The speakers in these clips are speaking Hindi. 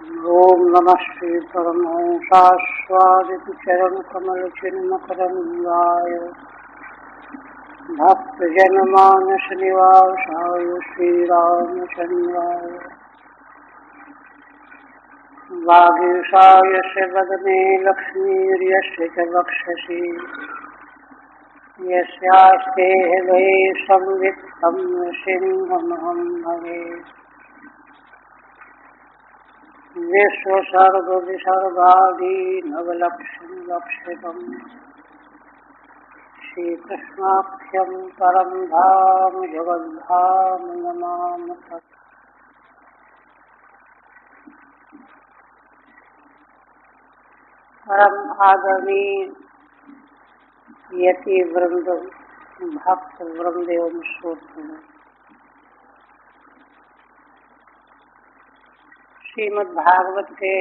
ओम नमः श्री परमहंसास्वादित चरण कमल चिन्मकरंगाय भक्तजन मानस निवासाय श्रीरामचंद्राय वागीशाय च वदने लक्ष्मीर्यस्य च वक्षसि यस्यास्ते हृदये संवित्तं सिंहमहं भजे। विश्वसर्गविसर्गादि नवलक्षणलक्षितम् श्रीकृष्णाख्यं परं धाम जगद्धाम नमामि तत्। परम आदरणीय यति वृंद, भक्त वृंद एवं श्रोतृ, श्रीमद्भागवत के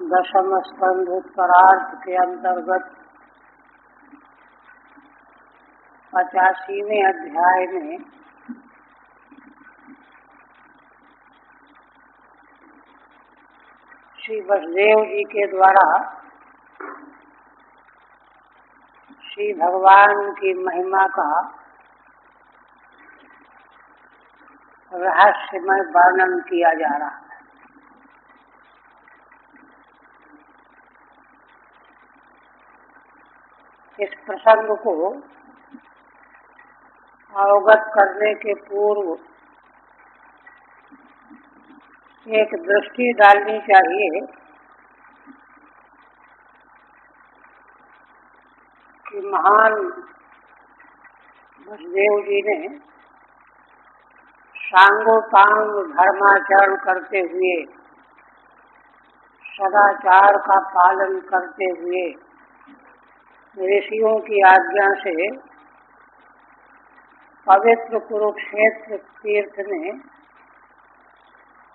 दशम स्कंध उत्तरार्ध के अंतर्गत 85वें अध्याय में श्री वसुदेव जी के द्वारा श्री भगवान की महिमा का रहस्यमय वर्णन किया जा रहा है। इस प्रसंग को अवगत करने के पूर्व एक दृष्टि डालनी चाहिए कि महान वसुदेव जी ने सांगोपांग धर्माचरण करते हुए, सदाचार का पालन करते हुए, ऋषियों की आज्ञा से पवित्र कुरुक्षेत्र तीर्थ में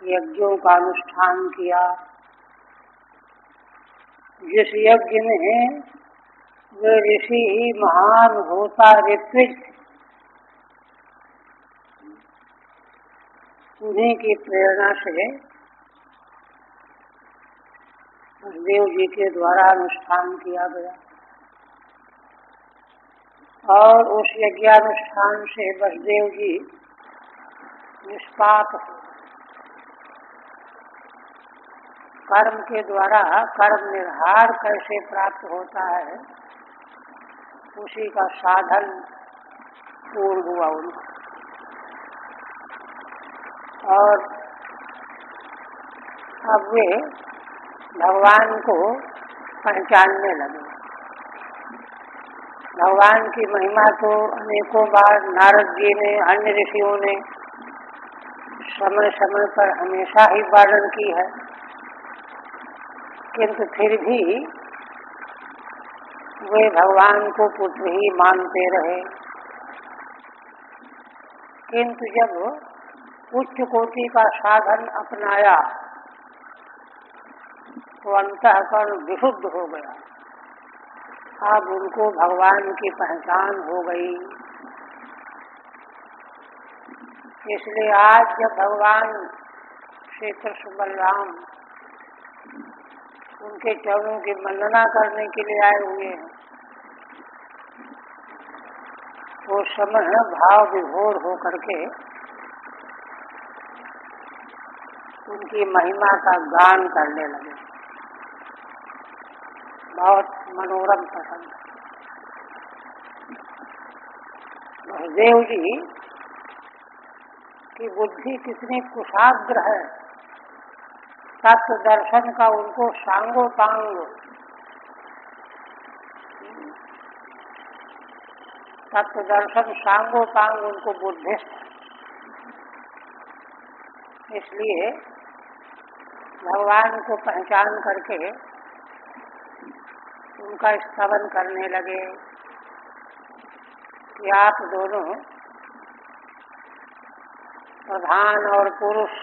यज्ञों का अनुष्ठान किया। जिस यज्ञ में वे ऋषि ही महान होता ऋत्विज, उन्हीं की प्रेरणा से वसुदेव जी के द्वारा अनुष्ठान किया गया और उस यज्ञानुष्ठान से वसुदेव जी निष्पाप हो। कर्म के द्वारा कर्म निर्हार कैसे प्राप्त होता है, उसी का साधन पूर्ण हुआ उनका। और अब वे भगवान को पहचानने लगे। भगवान की महिमा तो अनेकों बार नारद जी ने, अन्य ऋषियों ने समय समय पर हमेशा ही वर्णन की है, किंतु फिर भी वे भगवान को पुत्र ही मानते रहे। किंतु जब उच्च कोटि का साधन अपनाया तो अंतःकरण विशुद्ध हो गया। अब उनको भगवान की पहचान हो गई। इसलिए आज जब भगवान श्री कृष्ण बलराम उनके चरणों की वंदना करने के लिए आए हुए हैं, वो समय भाव विभोर हो करके उनकी महिमा का गान करने लगे। बहुत मनोरम प्रसंग। वसुदेव जी की बुद्धि कितनी कुशाग्र है, तत्व दर्शन का उनको सांगोपांग, तत्व दर्शन सांगोपांग उनको बुद्धिस्ट। इसलिए भगवान को पहचान करके उनका स्तवन करने लगे कि आप दोनों प्रधान और पुरुष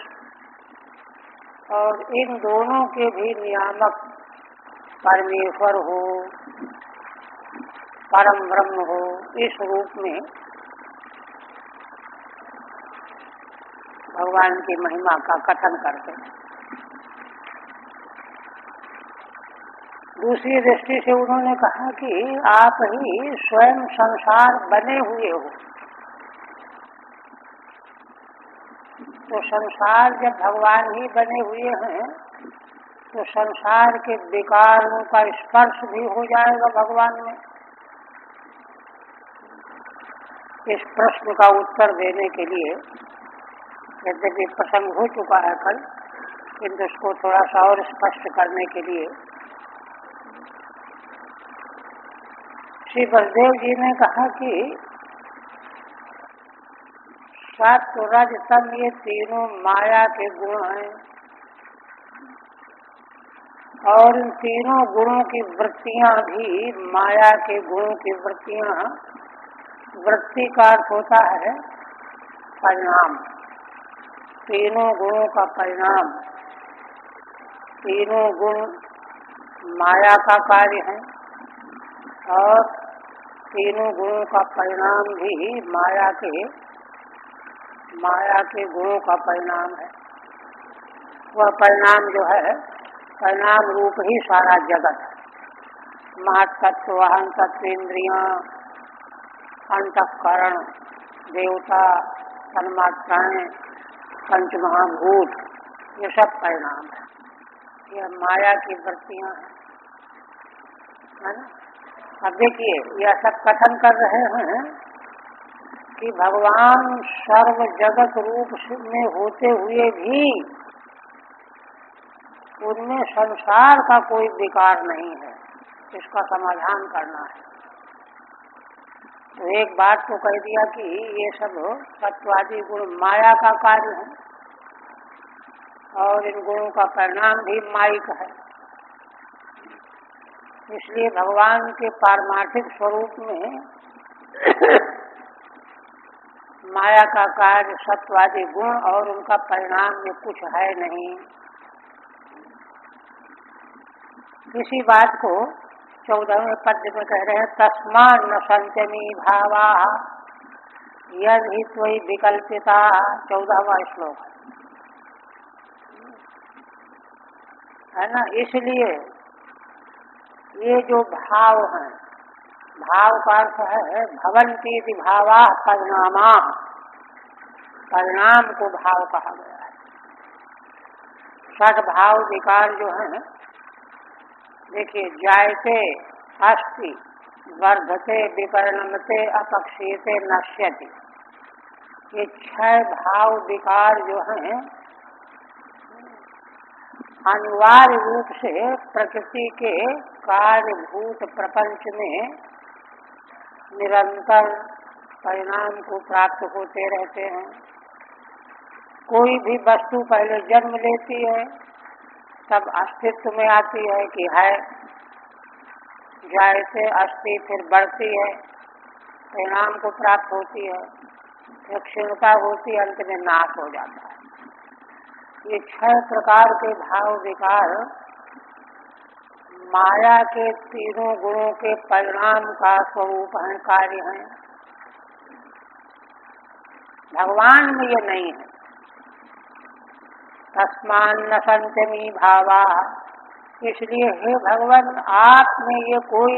और इन दोनों के भी नियामक परमेश्वर हो, परम ब्रह्म हो, इस रूप में भगवान की महिमा का कथन करते हैं। दूसरी दृष्टि से उन्होंने कहा कि आप ही स्वयं संसार बने हुए हो। तो संसार जब भगवान ही बने हुए हैं तो संसार के विकारों का स्पर्श भी हो जाएगा भगवान में। इस प्रश्न का उत्तर देने के लिए यद्यपि प्रसंग हो चुका है कल, किंतु उसको थोड़ा सा और स्पष्ट करने के लिए श्री बलदेव जी ने कहा कि सत्व रज तम ये तीनों माया के गुण हैं और इन तीनों गुणों की वृत्तियां भी माया के गुणों की वृत्तियां। वृत्ति का अर्थ होता है परिणाम, तीनों गुणों का परिणाम। तीनों गुण माया का कार्य है और तीनों गुणों का परिणाम भी माया के गुणों का परिणाम है। वह परिणाम जो है, परिणाम रूप ही सारा जगत है। महत्तत्व, अहं तत्व, इंद्रियां, अंतःकरण, देवता, तन्मात्राएं, पंच महाभूत, ये सब परिणाम है। यह माया की वृत्तियां हैं, है ना। अब देखिए, यह सब कथन कर रहे हैं कि भगवान सर्व जगत रूप में होते हुए भी उनमें संसार का कोई विकार नहीं है। इसका समाधान करना है। तो एक बात तो कह दिया कि ये सब सत्वादी गुण माया का कार्य है और इन गुणों का परिणाम भी मायिक है। इसलिए भगवान के पारमार्थिक स्वरूप में माया का कार्य, सत्वादी गुण और उनका परिणाम में कुछ है नहीं। इसी बात को 14वें पद्य में कह रहे हैं, तस्मान् न संत्यमी भावा यदि हि त्वयि विकल्पिता। 14वां श्लोक है ना। इसलिए ये जो भाव हैं, भाव का अर्थ है भवन्ति इति भावा परिणामा। परिणाम को भाव कहा गया है। षड भाव विकार जो है, देखिए, जायते, अस्ति, वर्धते, विपरिणमते, अपक्षीयते, नश्यति। ये 6 भाव विकार जो हैं अनिवार्य रूप से प्रकृति के कार्यभूत प्रपंच में निरंतर परिणाम को प्राप्त होते रहते हैं। कोई भी वस्तु पहले जन्म लेती है, तब अस्तित्व में आती है कि है, जायते, अस्ति, फिर बढ़ती है, परिणाम को प्राप्त होती है, फिर क्षीणता होती है, अंत में नाश हो जाता है। ये 6 प्रकार के भाव विकार माया के तीनों गुणों के परिणाम का स्वरूप है, कार्य है। भगवान में ये नहीं है। तस्मान् न संत्यमी भावा। इसलिए हे भगवान, आप में ये कोई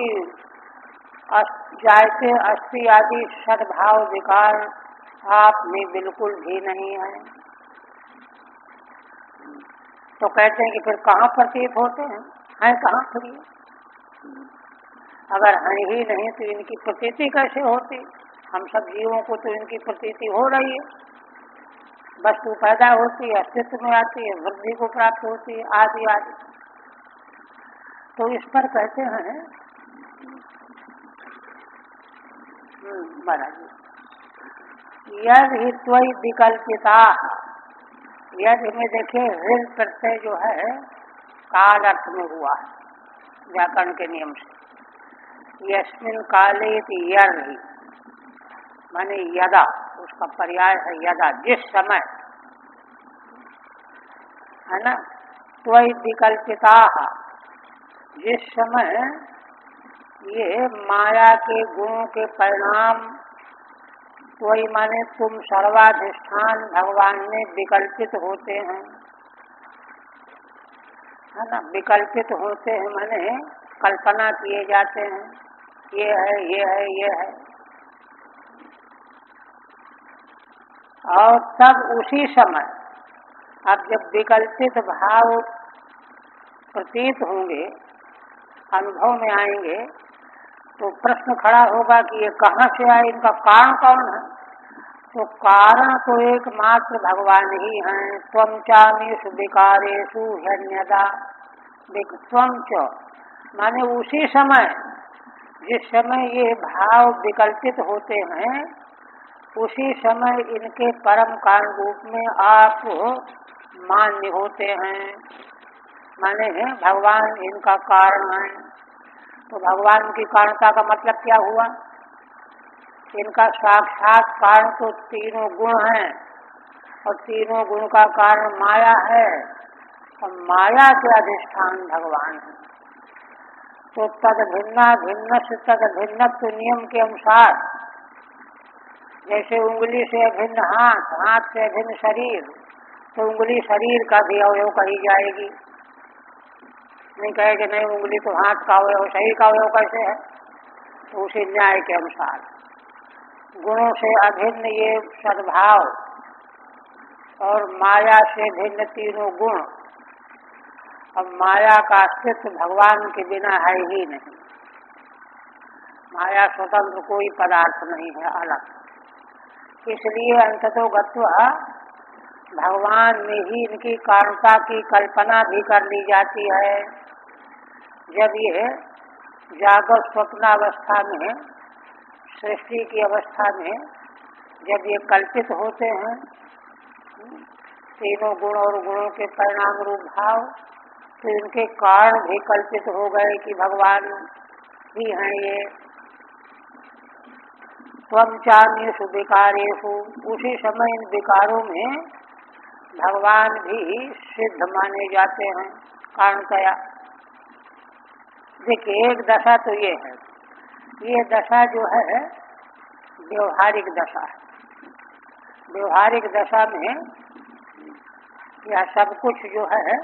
जायते, अस्ति आदि सद्भाव विकार आप में बिल्कुल भी नहीं है। तो कहते हैं कि फिर कहाँ प्रतीत होते हैं कहाँ फिर? अगर हैं ही नहीं तो इनकी प्रतीति कैसे होती? हम सब जीवों को तो इनकी प्रतीति हो रही है। वस्तु पैदा होती है, अस्तित्व में आती है, वृद्धि को प्राप्त होती है, आदि आदि। तो इस पर कहते हैं महाराज, यदि हि त्वयि विकल्पिता। यदि में देखे हृदय प्रत्यय जो है काल अर्थ में हुआ है व्याकरण के नियम से। यस्मिन् काले यर्हि माने यदा, उसका पर्याय है यदा, जिस समय, है ना। त्वयि विकल्पिता, जिस समय ये माया के गुणों के परिणाम वही माने तुम सर्वाधिष्ठान भगवान में विकल्पित होते हैं, है ना। विकल्पित होते हैं माने कल्पना किए जाते हैं, ये है ये है ये है, और तब उसी समय अब जब विकल्पित भाव प्रतीत होंगे, अनुभव में आएंगे, तो प्रश्न खड़ा होगा कि ये कहाँ से आए, इनका कारण कौन है। तो कारण तो एकमात्र भगवान ही हैं। त्वं चामीषु विकारेषु ह्यन्यदा त्वं च, माने उसी समय जिस समय ये भाव विकल्पित होते हैं, उसी समय इनके परम कारण रूप में आप मान्य होते हैं, माने भगवान इनका कारण है। तो भगवान की कारणता का मतलब क्या हुआ? इनका साक्षात कारण तो तीनों गुण हैं, और तीनों गुण का कारण माया है, और माया के अधिष्ठान भगवान है। तो तद भिन्ना भिन्न से तद भिन्नत्व नियम के अनुसार, जैसे उंगली से भिन्न हाथ, हाथ से भिन्न शरीर, तो उंगली शरीर का भी अवयव कही जाएगी। नहीं कहेंगे नहीं उंगली तो हाथ का अवयव, शरीर का अवयव कैसे है? तो उसी न्याय के अनुसार गुणों से अभिन्न ये सद्भाव, और माया से भिन्न तीनों गुण, और माया का अस्तित्व भगवान के बिना है ही नहीं। माया स्वतंत्र कोई पदार्थ नहीं है अलग, इसलिए अंततो गत्वा भगवान में ही इनकी कारणता की कल्पना भी कर ली जाती है। जब ये जागृत स्वप्नावस्था में, सृष्टि की अवस्था में जब ये कल्पित होते हैं, तीनों गुण और गुणों के परिणाम रूप भाव, तो इनके कारण भी कल्पित हो गए कि भगवान ही हैं ये। त्वं चान्येषु विकारेषु, उसी समय इन विकारों में भगवान भी सिद्ध माने जाते हैं कारणतया। देखिए एक दशा तो ये है, ये दशा जो है व्यवहारिक दशा है। व्यवहारिक दशा में यह सब कुछ जो है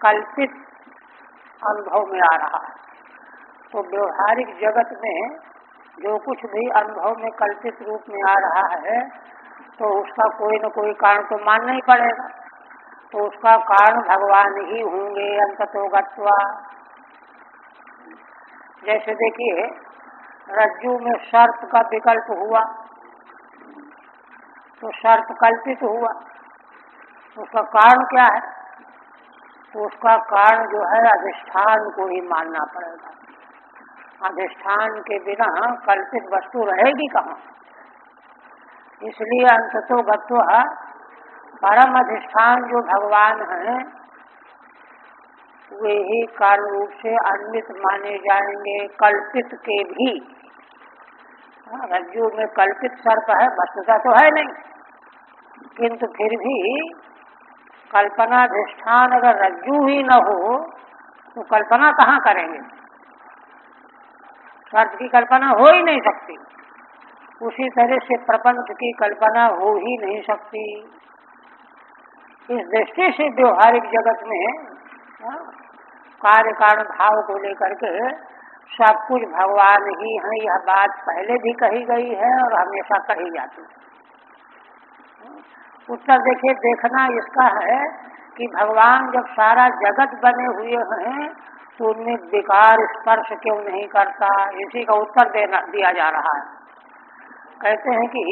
कल्पित अनुभव में आ रहा है। तो व्यवहारिक जगत में जो कुछ भी अनुभव में कल्पित रूप में आ रहा है, तो उसका कोई न कोई कारण तो मानना ही पड़ेगा। तो उसका कारण भगवान ही होंगे अंततो गत्वा। जैसे देखिए रज्जू में सर्प का विकल्प हुआ, तो सर्प कल्पित हुआ, उसका कारण क्या है? तो उसका कारण जो है अधिष्ठान को ही मानना पड़ेगा। अधिष्ठान के बिना कल्पित वस्तु रहेगी कहाँ? इसलिए अंततो गत्वा परम अधिष्ठान जो भगवान हैं, वे ही कारण रूप से अन्वित माने जाएंगे, कल्पित के भी। रज्जु में कल्पित सर्प है, वस्तुता तो है नहीं, किंतु फिर भी कल्पनाधिष्ठान अगर रज्जु ही न हो तो कल्पना कहाँ करेंगे? सर्प की कल्पना हो ही नहीं सकती। उसी तरह से प्रपंच की कल्पना हो ही नहीं सकती। इस दृष्टि से व्यवहारिक जगत में कार्य कारण भाव को लेकर के सब कुछ भगवान ही है, यह बात पहले भी कही गई है और हमेशा कही जाती है। उत्तर देखिए, देखना इसका है कि भगवान जब सारा जगत बने हुए हैं तो उनमें विकार स्पर्श क्यों नहीं करता, इसी का उत्तर दिया जा रहा है। कहते हैं कि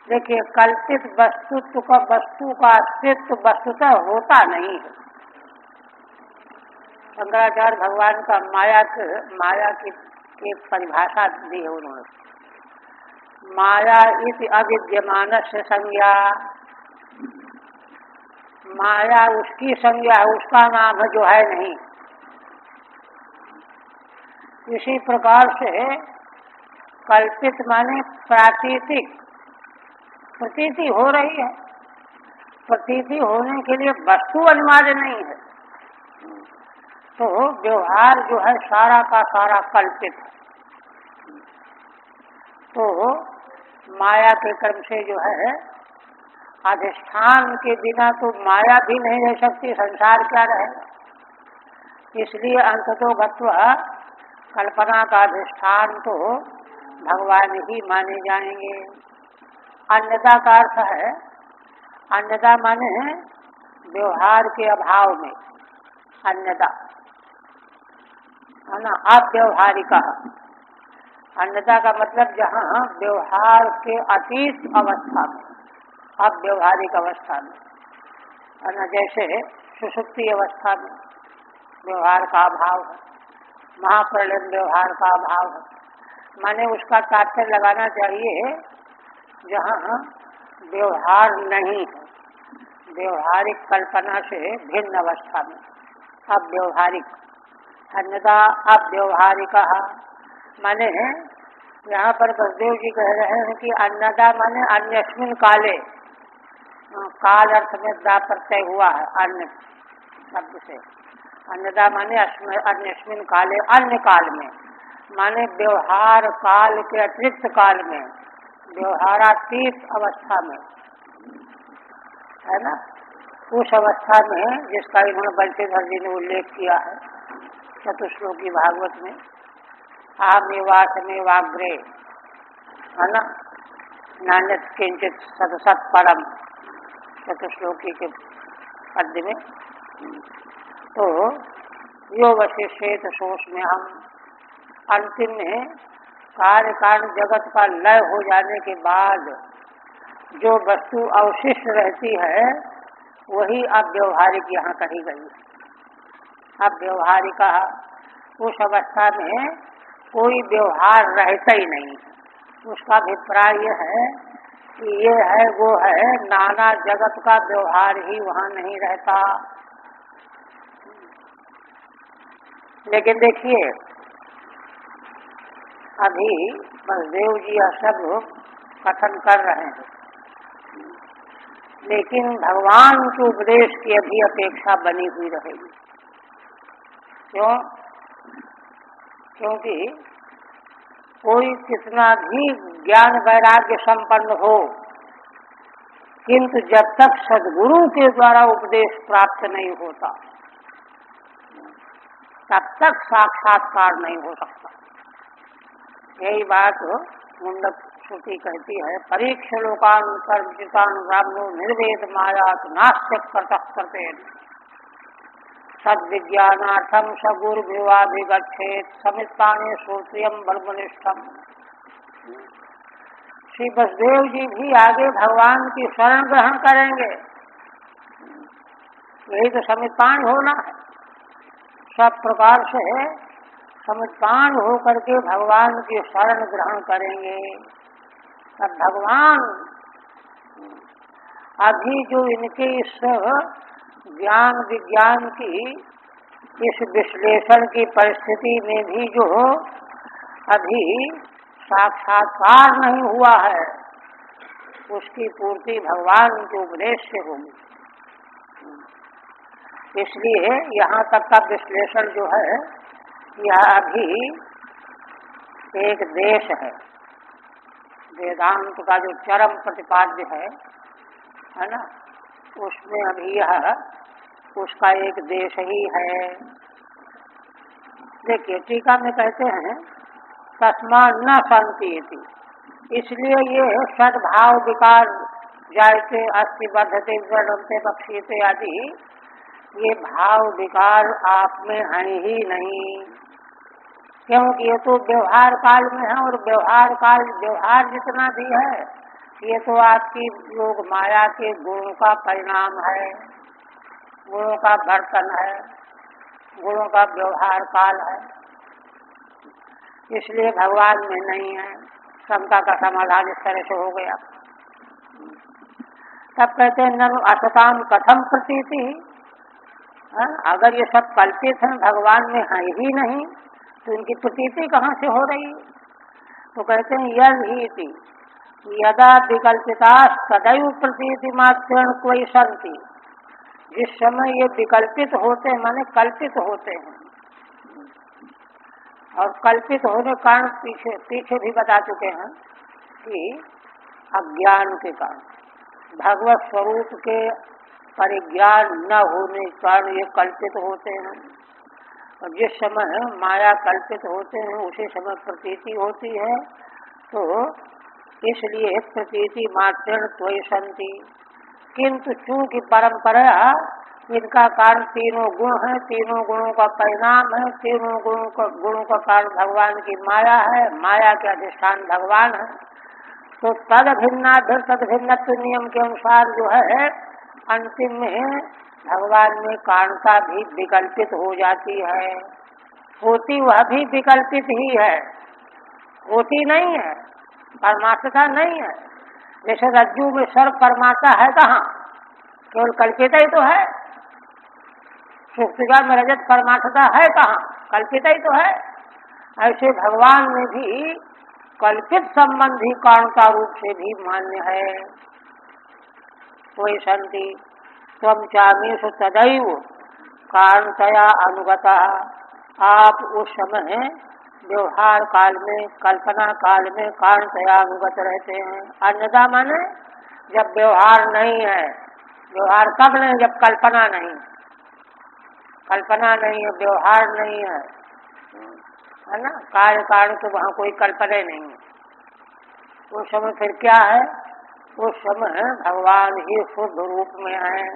देखिए कल्पित वस्तुत्व का, वस्तु का अस्तित्व वस्तुतः होता नहीं है। शंकराचार्य भगवान का माया की परिभाषा दी है उन्होंने। माया इति अविद्यमानस्य संज्ञा, माया उसकी संज्ञा है, उसका नाम है जो है नहीं। इसी प्रकार से कल्पित माने प्रातीतिक, प्रतीति हो रही है, प्रतीति होने के लिए वस्तु अनिवार्य नहीं है। तो व्यवहार जो है सारा का सारा कल्पित है। तो माया के क्रम से जो है अधिष्ठान के बिना तो माया भी नहीं रह सकती, संसार क्या रहेगा। इसलिए अंततोगत्वा कल्पना का अधिष्ठान तो भगवान ही माने जाएंगे। अन्यथा का अर्थ है, अन्यथा माने व्यवहार के अभाव में, अन्यथा है ना, अव्यवहारिका। अन्यथा का मतलब जहाँ व्यवहार के अतीत अवस्था में, अव्यवहारिक अवस्था में, है ना, जैसे सुषुप्ति अवस्था में व्यवहार का अभाव है, महाप्रलय व्यवहार का अभाव है। माने उसका तात्पर्य लगाना चाहिए जहाँ व्यवहार नहीं है, व्यवहारिक कल्पना से भिन्न अवस्था में, अव्यवहारिक। अन्यथा अव्यवहारिक माने यहाँ पर बसदेव जी कह रहे हैं कि अन्यथा माने अन्यस्मिन काले, काल अर्थ में दा प्रत्यय हुआ है अन्य शब्द से। अन्यथा माने अन्यस्मिन काले, अन्य काल में, माने व्यवहार काल के अतिरिक्त काल में, व्यवहारातीत अवस्था में, है ना, उस अवस्था में जिसका इन्होंने बंशीधर जी ने उल्लेख किया है चतुश्लोकी भागवत में, आमेवास में वाग्रे, है ना, नान्यत किंचित सतसत परम, चतुश्लोकी के पद्य में। तो यो वशिष्येत सोच में हम अंतिम में कार्य कारण जगत का लय हो जाने के बाद जो वस्तु अवशिष्ट रहती है वही अव्यवहारिक यहाँ कही गई। अव्यवहारिका उस अवस्था में कोई व्यवहार रहता ही नहीं। उसका अभिप्राय यह है कि ये है वो है, नाना जगत का व्यवहार ही वहाँ नहीं रहता। लेकिन देखिए अभी बसदेव जी यह सब कथन कर रहे हैं, लेकिन भगवान के उपदेश की अभी अपेक्षा बनी हुई रहेगी। क्यों? क्योंकि कोई कितना भी ज्ञान वैराग्य संपन्न हो, किंतु जब तक सद्गुरु के द्वारा उपदेश प्राप्त नहीं होता तब तक साक्षात्कार नहीं हो सकता। यही बात मुंडक श्रुति कहती है, परीक्ष लोकान कर्जितान ब्राह्मणो निर्वेद मायात नास्त्य कर्तः करते सद विज्ञानार्थम सगुरुभिवाभिगच्छेत समिताने श्रोत्रियम बलबनिष्ठम। श्री बसदेव जी भी आगे भगवान की शरण ग्रहण करेंगे। यही तो समितान होना है, सब प्रकार से समितान होकर के भगवान की शरण ग्रहण करेंगे। तब भगवान अभी जो इनके इस ज्ञान विज्ञान की इस विश्लेषण की परिस्थिति में भी जो अभी साक्षात्कार नहीं हुआ है, उसकी पूर्ति भगवान के उपदेश से होगी। इसलिए यहाँ तक का विश्लेषण जो है यह अभी एक देश है, वेदांत का जो चरम प्रतिपाद्य है ना, उसमें अभी यह उसका एक देश ही है। देखिए टीका में कहते हैं तस्मा न संतीति, इसलिए ये सद्भाव विकार जायते अस्थि बद्धते वर्णते बक्षीते आदि ये भाव विकार आप में है ही नहीं, क्योंकि ये तो व्यवहार काल में है। और व्यवहार काल, व्यवहार जितना भी है ये तो आपकी योग माया के गुणों का परिणाम है, गुणों का बर्तन है, गुणों का व्यवहार काल है। इसलिए भगवान में नहीं है। शंका का समाधान इस तरह से हो गया। तब कहते हैं ननु असताम कथम प्रतीति, अगर ये सब कल्पित हैं, भगवान में है ही नहीं, तो इनकी प्रतीति कहाँ से हो रही? तो कहते हैं यदि यदा विकल्पिता सदैव प्रतीति मात्रेण कोई संति, जिस समय ये विकल्पित होते हैं माने कल्पित होते हैं, और कल्पित होने कारण पीछे भी बता चुके हैं कि अज्ञान के कारण, भगवत स्वरूप के परिज्ञान न होने के कारण ये कल्पित होते हैं। और जिस समय माया कल्पित होते हैं उसी समय प्रतीति होती है, तो इसलिए प्रतीति मात्र त्वयि, किंतु चूंकि परंपरा इनका कारण तीनों गुण है, तीनों गुणों का परिणाम है, तीनों गुणों का कारण भगवान की माया है, माया के अधिष्ठान भगवान है, तो तद भिन्नाधर तद भिन्नत्व नियम के अनुसार जो है अंतिम में भगवान में कारणता भी विकल्पित हो जाती है। होती वह भी विकल्पित ही है, होती नहीं है, परमात्मा नहीं है। जैसे रज्जू में सर्प परमात्मा है कहाँ, केवल कल्पित ही तो है। सुक्तिका में रजत परमात्मा है कहाँ, कल्पित ही तो है। ऐसे भगवान में भी कल्पित संबंधी कारणता रूप से भी मान्य है। कोई संति त्वं चामीषु तदैव कारणतया अनुगता, आप उस समय व्यवहार काल में, कल्पना काल में कारणतया अनुगत रहते हैं। अन्यथा माने जब व्यवहार नहीं है, व्यवहार कब नहीं, जब कल्पना नहीं, कल्पना नहीं है, व्यवहार नहीं है, है ना, कार्य कारण तो वहाँ कोई कल्पना नहीं है। उस समय फिर क्या है, उस समय भगवान ही शुद्ध रूप में है।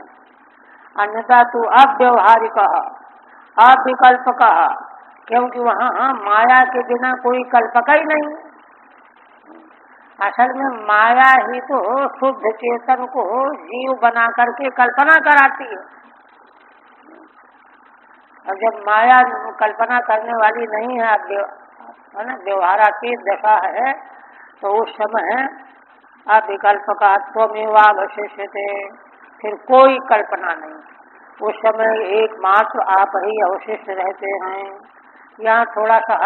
अन्यथा तो अव्यवहारिक, अविकल्पक, क्योंकि वहाँ माया के बिना कोई कल्पक ही नहीं। असल में माया ही तो शुद्ध चेतन को जीव बना करके कल्पना कराती है। और जब माया कल्पना करने वाली नहीं है, है ना, व्यवहारातीत दशा है, तो उस समय अविकल्पकत्वमेवावशिष्यते, फिर कोई कल्पना नहीं, उस समय एकमात्र आप ही अवशिष्ट रहते हैं। यहाँ थोड़ा सा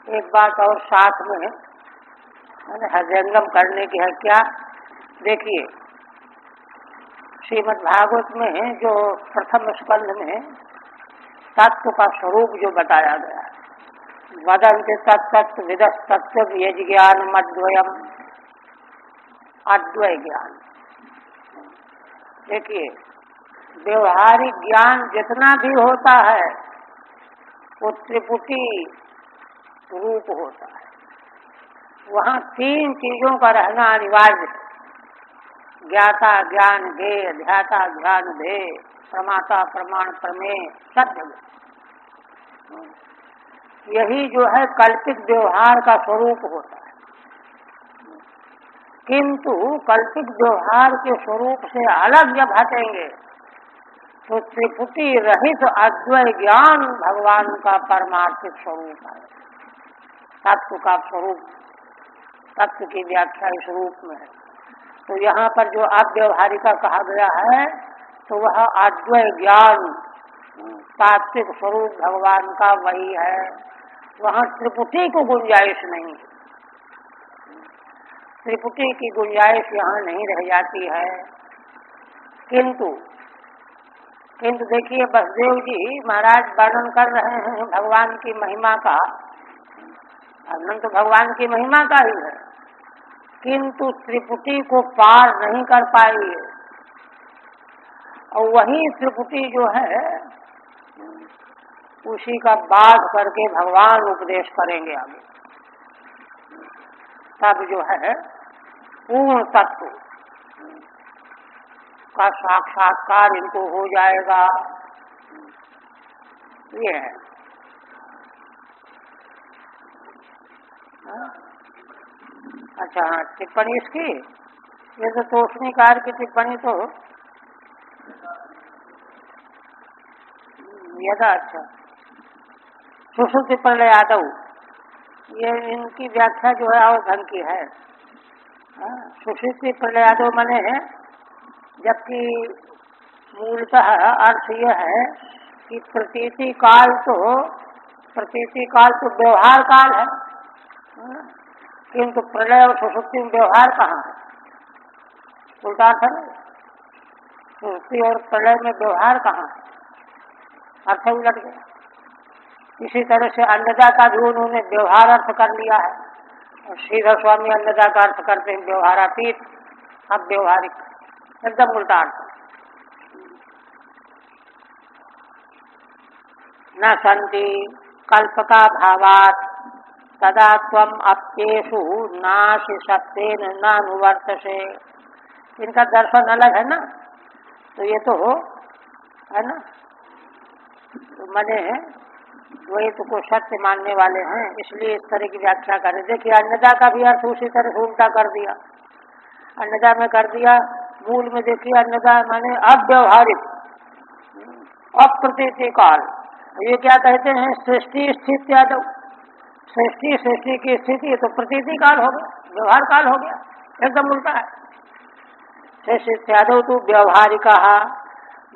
एक बात और साथ में हृदयंगम करने की है। क्या, देखिए श्रीमद् भागवत में जो प्रथम स्कंध में तत्व का स्वरूप जो बताया गया है, वदन्ति तत्तत्व विदः तत्व यज ज्ञान अद्वयम, अद्वय ज्ञान। देखिए व्यवहारिक ज्ञान जितना भी होता है वो त्रिपुटी रूप होता है। वहाँ तीन चीजों का रहना अनिवार्य है, ज्ञाता ज्ञान ज्ञेय, ध्याता ध्यान ध्येय, प्रमाता प्रमाण प्रमेय, सत्य। यही जो है कल्पित व्यवहार का स्वरूप होता है। किंतु कल्पित व्यवहार के स्वरूप से अलग जब हटेंगे तो त्रिपुटी रहित अद्वय ज्ञान भगवान का परमार्थिक स्वरूप है। तत्व का स्वरूप, तत्व की व्याख्या इस रूप में है। तो यहाँ पर जो अव्यवहारिका कहा गया है तो वह अद्वय ज्ञान तात्विक स्वरूप भगवान का वही है। वहाँ त्रिपुटी को गुंजाइश नहीं, त्रिपुटी की गुंजाइश यहाँ नहीं रह जाती है। किंतु देखिए बसदेव जी महाराज वर्णन कर रहे हैं भगवान की महिमा का, वर्णन तो भगवान की महिमा का ही है, किंतु त्रिपुटी को पार नहीं कर पाई। और वही त्रिपुटी जो है उसी का बाध करके भगवान उपदेश करेंगे आगे, तब जो है पूर्ण तत्व का साक्षात्कार इनको हो जाएगा। ये है। अच्छा हाँ, टिप्पणी इसकी, ये तो तोषणीकार की टिप्पणी तो यदा, अच्छा सुश्रुति प्रलय आदौ, ये इनकी व्याख्या जो है और ढंग की है। सुश्रुति प्रलय आदौ माने है, जबकि मूलतः अर्थ यह है कि प्रतीति काल तो व्यवहार काल है, किंतु प्रलय और सुषुप्ति में व्यवहार कहाँ है, उल्टा अर्थ है। सुषुप्ति और प्रलय में व्यवहार कहाँ है, अर्थ उलट गया। इसी तरह से अन्यथा का भी उन्होंने व्यवहार अर्थ कर लिया है। और श्रीधर स्वामी अन्यथा का अर्थ करते हैं व्यवहारातीत, अब व्यवहारिक, एकदम उल्टा अर्थ। न संति कल्पका भावात तदा त्वम अप्येषु नाशि शब्देन न अनुवर्तसे। इनका दर्शन अलग है ना, तो ये तो है ना, तो मैंने द्वैत को सत्य मानने वाले हैं, इसलिए इस तरह की व्याख्या करें। देखिए अन्यथा का भी अर्थ उसी तरह से उल्टा कर दिया, अन्यथा में कर दिया। मूल में देखिए अन्यथा माने अव्यवहारिक, अप्रतीति काल। ये क्या कहते हैं, सृष्टि स्थिति यादव, सृष्टि की स्थिति तो प्रतीति काल हो गया, व्यवहार काल हो गया, एकदम उल्टा है। सृष्टि यादव तो व्यवहारिक,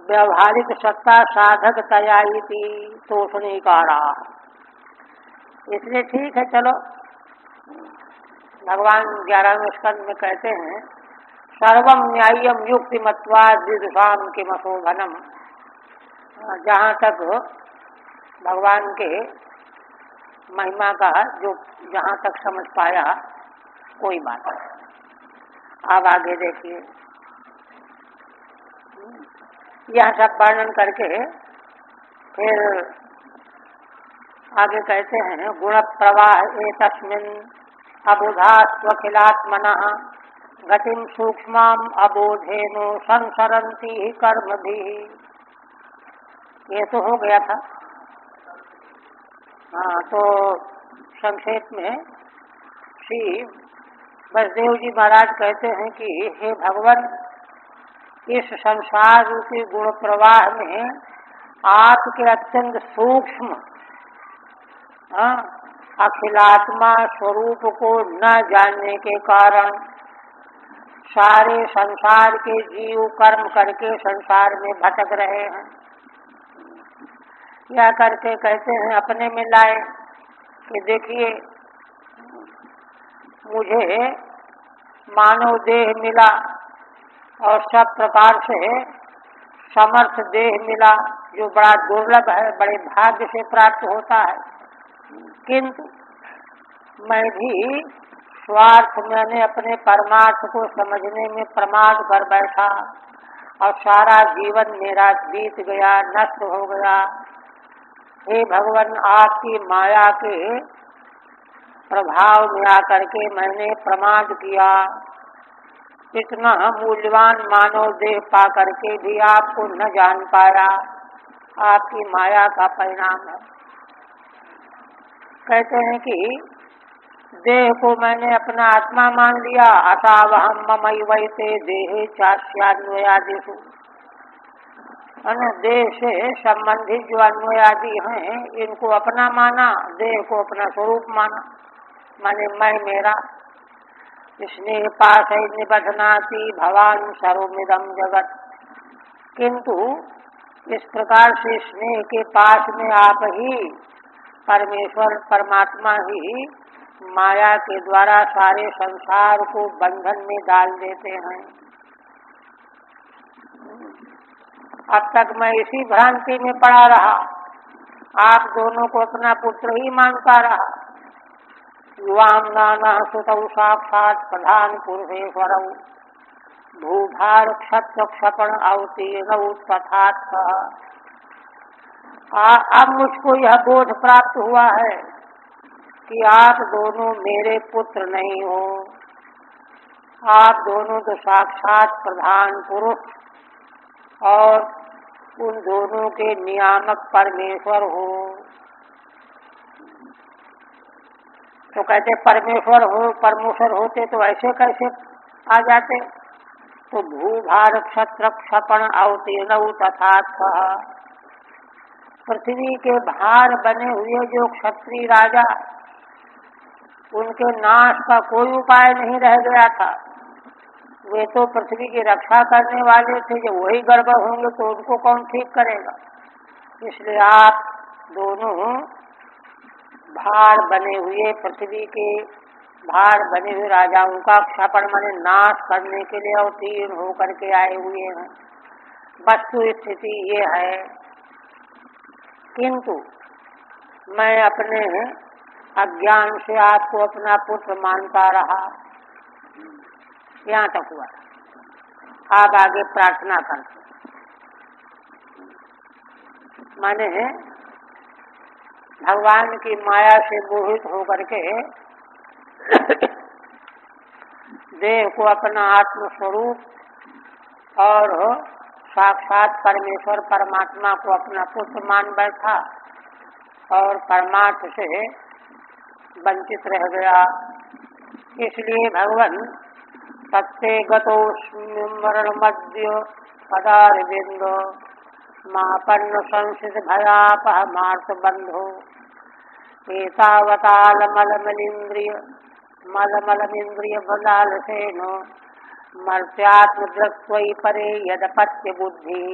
व्यवहारिक सत्ता साधक तयाई थी तो उसने कहा, इसलिए ठीक है। चलो भगवान 11वें स्कंद में कहते हैं सर्वम न्याय्यम युक्ति मत्वा विदुषाम के मशोभनम। जहाँ तक भगवान के महिमा का जो जहाँ तक समझ पाया कोई बात नहीं। अब आगे देखिए, यह सब वर्णन करके फिर आगे कहते हैं गुण प्रवाह एतस्मिन् अबुधा स्वखिलात्मनः गतिम सूक्ष्मम अबोधेनो संसरन्ति ही कर्मभिः। ये तो हो गया था। हाँ, तो संक्षेप में श्री बसदेव जी महाराज कहते हैं कि हे भगवान, इस संसार रूपी गुण प्रवाह में आपके अत्यंत सूक्ष्म अखिलात्मा स्वरूप को न जानने के कारण सारे संसार के जीव कर्म करके संसार में भटक रहे हैं। या करके कहते हैं अपने में लाए कि देखिए मुझे मानव देह मिला और सब प्रकार से समर्थ देह मिला, जो बड़ा दुर्लभ है, बड़े भाग्य से प्राप्त होता है। किंतु मैं भी स्वार्थ मैंने अपने परमार्थ को समझने में प्रमाद कर बैठा और सारा जीवन मेरा बीत गया, नष्ट हो गया। हे भगवान, आपकी माया के प्रभाव में आकर के मैंने प्रमाद किया। इतना मूल्यवान मानव देह पा करके भी आपको न जान पाया, आपकी माया का परिणाम है। कहते हैं कि देह को मैंने अपना आत्मा मान लिया, अथावहम ममैवैते देहे चास्यान्वयादिषु। देह से संबंधित जो अन्वयादि हैं इनको अपना माना, देह को अपना स्वरूप माना, माने मैं मेरा। स्नेह पास निबधनाति भवान सर्वमिदं जगत। किंतु इस प्रकार से स्नेह के पास में आप ही परमेश्वर परमात्मा ही माया के द्वारा सारे संसार को बंधन में डाल देते हैं। अब तक मैं इसी भ्रांति में पड़ा रहा, आप दोनों को अपना पुत्र ही मानता रहा। युवाम नाना सुतौ साक्षात प्रधान पुरुषेश्वरौ भूभार क्षत्र क्षपण अवतीर्णौ तथात्। अब मुझको यह बोध प्राप्त हुआ है कि आप दोनों मेरे पुत्र नहीं हो, आप दोनों तो साक्षात प्रधान पुरुष और उन दोनों के नियामक परमेश्वर हो। तो कहते परमेश्वर होते तो ऐसे कैसे आ जाते। तो भूभार क्षत्र क्षपण अवतीर्णौ तथात्। पृथ्वी के भार बने हुए जो क्षत्रिय राजा, उनके नाश का कोई उपाय नहीं रह गया था। वे तो पृथ्वी की रक्षा करने वाले थे, जब वही गड़बड़ होंगे तो उनको कौन ठीक करेगा। इसलिए आप दोनों भार बने हुए, पृथ्वी के भार बने हुए राजाओं का क्षपण माने नाश करने के लिए अवतीर्ण होकर के आए हुए हैं। वस्तु स्थिति ये है। किंतु मैं अपने अज्ञान से आपको अपना पुत्र मानता रहा, यहाँ तक हुआ। आप आगे प्रार्थना करते, माने भगवान की माया से मोहित होकर के देह को अपना आत्म स्वरूप और साक्षात परमेश्वर परमात्मा को अपना पुत्र मान बैठा और परमार्थ से वंचित रह गया। इसलिए भगवान सत्य गतो स्मरण मध्य पदारविंद मापन्न संसित भयापह मार्त बंधो एतावताल मलमलिंद्रिय मलमलमिंद्रिय बलालसेनो मर्त्यात्म दृक्त्वयि परे यदपत्य बुद्धि।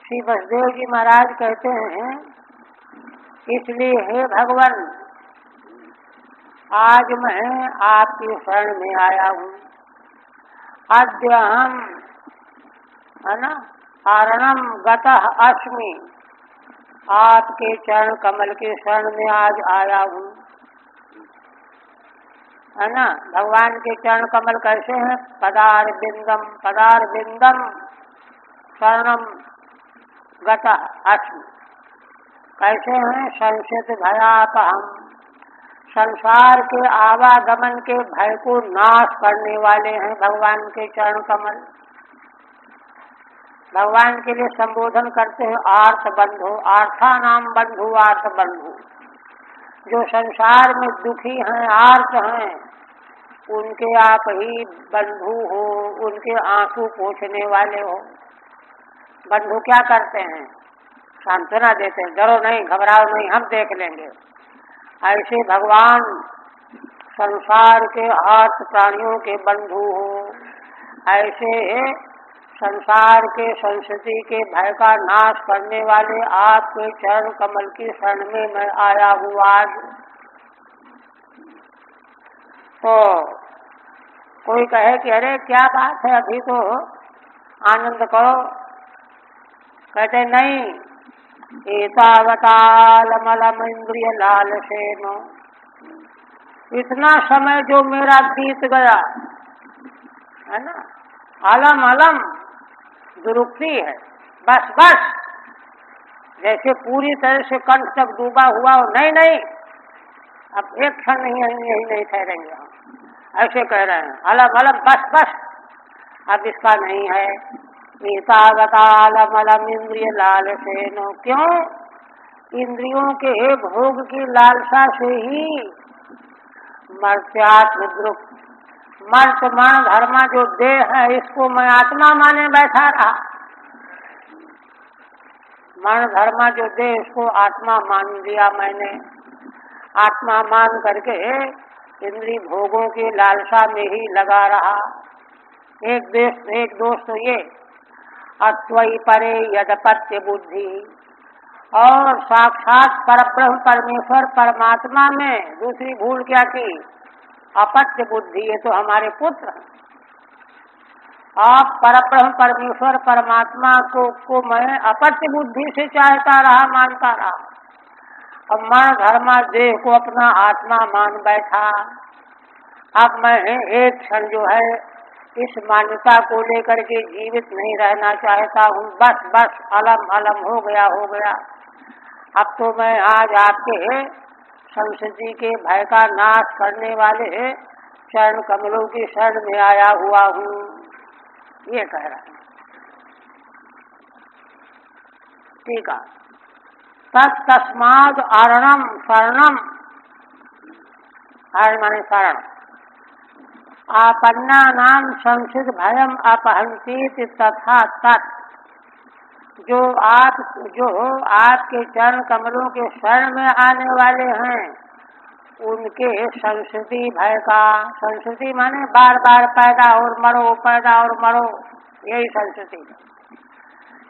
श्री वसुदेव जी महाराज कहते हैं, इसलिए हे भगवान, आज मैं आपकी शरण में आया हूँ। अद्य हम है ना आरणम गतः अस्मि, आपके चरण कमल के शरण में आज आया हूँ, है ना। भगवान के चरण कमल कैसे हैं? पदार बिंदम शरणम गतः अस्मि, कैसे हैं? संसित भयापहम, संसार के आवागमन के भय को नाश करने वाले हैं भगवान के चरण कमल। भगवान के लिए संबोधन करते हैं आर्थ बंधु, आर्था नाम बंधु, आर्थ बंधु। जो संसार में दुखी हैं, आर्थ हैं, उनके आप ही बंधु हो, उनके आंसू पोंछने वाले हो। बंधु क्या करते हैं? सांत्वना देते हैं, डरो नहीं, घबराओ नहीं, हम देख लेंगे। ऐसे भगवान संसार के आर्थ प्राणियों के बंधु हो। ऐसे संसार के संस्कृति के भय का नाश करने वाले आपके चरण कमल की शरण में मैं आया हूँ आज। तो कोई कहे कि अरे क्या बात है, अभी तो आनंद करो। कहते नहीं, एतावताल मलम इंद्रिय लालसेनो, इतना समय जो मेरा बीत गया है ना, अलम अलम दुरुक्ति है, बस बस, जैसे पूरी तरह से कंठ तक डूबा हुआ हो, नहीं नहीं अब एक क्षण यही नहीं ठहरेंगे हम, ऐसे कह रहे हैं। अलम अलम बस बस, अब इसका नहीं है। एतावतालम अलम इंद्रिय लालसेनो, क्यों? इंद्रियों के भोग की लालसा से ही मर्त्यात्म द्रुक, मर्तमान धर्मा जो देह है, इसको मैं आत्मा माने बैठा रहा। मन धर्मा जो देह, इसको आत्मा मान लिया मैंने। आत्मा मान करके इंद्रिय भोगों की लालसा में ही लगा रहा। एक दोष तो ये, अत्वयि परे यदपत्य बुद्धि, और साक्षात परब्रह्म परमेश्वर परमात्मा में दूसरी भूल क्या की? अपत्य बुद्धि। ये तो हमारे पुत्र, आप परब्रह्म परमेश्वर परमात्मा को मैं अपत्य बुद्धि से चाहता रहा, मानता रहा। अब मैं धर्मा देह को अपना आत्मा मान बैठा। अब मैं एक क्षण जो है इस मान्यता को लेकर के जीवित नहीं रहना चाहता हूँ। बस बस, अलम अलम हो गया हो गया। अब तो मैं आज आपके संस्कृति के भय का नाश करने वाले चरण कमलों की शरण में आया हुआ हूँ, ये कह रहा है। ठीक है। तस्माद अरणम शरणम, अरण माने शरण, आपन्ना नाम संसित भयम अपहंती तथा तत्, जो आपके चरण कमलों के शरण में आने वाले हैं, उनके संस्कृति भय का, संस्कृति माने बार बार पैदा और मरो, पैदा और मरो, यही संस्कृति।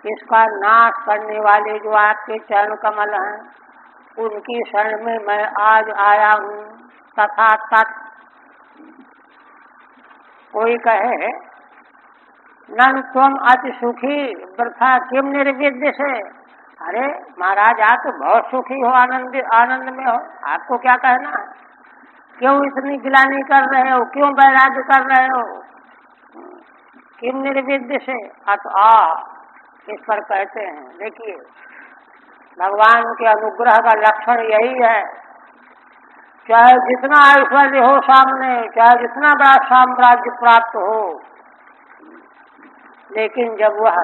इसका नाश करने वाले जो आपके चरण कमल हैं, उनकी शरण में मैं आज आया हूँ। तथा तत्, कोई कहे नन त्वम अति सुखी वृथा किम निर्विद्य से, अरे महाराज आप तो बहुत सुखी हो, आनंद में हो, आपको क्या कहना है? क्यों इतनी गिलानी कर रहे हो, क्यों वैराग्य कर रहे हो, किम निर्विद्य से इस पर कहते हैं। देखिए भगवान के अनुग्रह का लक्षण यही है, चाहे जितना ऐश्वर्य हो सामने, चाहे जितना बड़ा साम्राज्य प्राप्त हो, लेकिन जब वह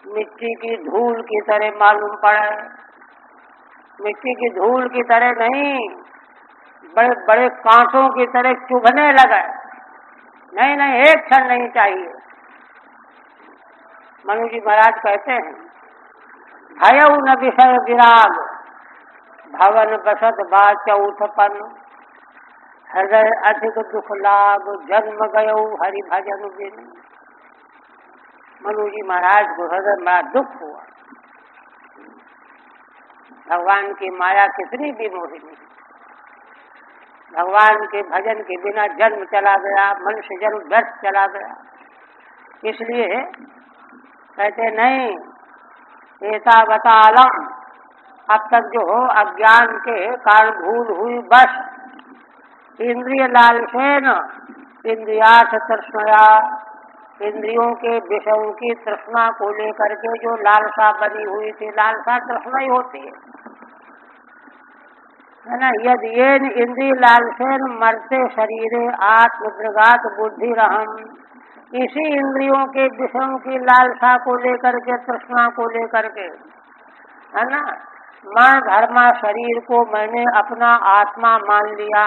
मिट्टी की धूल की तरह मालूम पड़े, मिट्टी की धूल की तरह नहीं, बड़े बड़े कांटों की तरह चुभने लगे, नहीं नहीं एक क्षण नहीं चाहिए। मनु जी महाराज कहते हैं, भयउ न विषय विराग, भवन बसत बाचौथपन, हृदय अधिक दुख लाग, जन्म गयौ हरि भजन बिन। मनु जी महाराज को हृदय में बड़ा दुख हुआ, भगवान की माया कितनी भी मोहिनी, भगवान के भजन के बिना जन्म चला गया, मनुष्य जन्म व्यर्थ चला गया। इसलिए कहते नहीं, एतावतालम, अब तक जो अज्ञान के कारण भूल हुई बस, इंद्रिय लालसेन इंद्रियार्थ तृष्णया, इंद्रियों के विषयों की तृष्णा को लेकर के जो लालसा बनी हुई थी, लालसा तृष्णा ही होती है ना। यदि ये इंद्रिय लालसेन मरते शरीरे आत्मदृगात बुद्धि रहम, इसी इंद्रियों के विषयों की लालसा को लेकर के, तृष्णा को लेकर के, है ना, मैं धर्मा शरीर को मैंने अपना आत्मा मान लिया,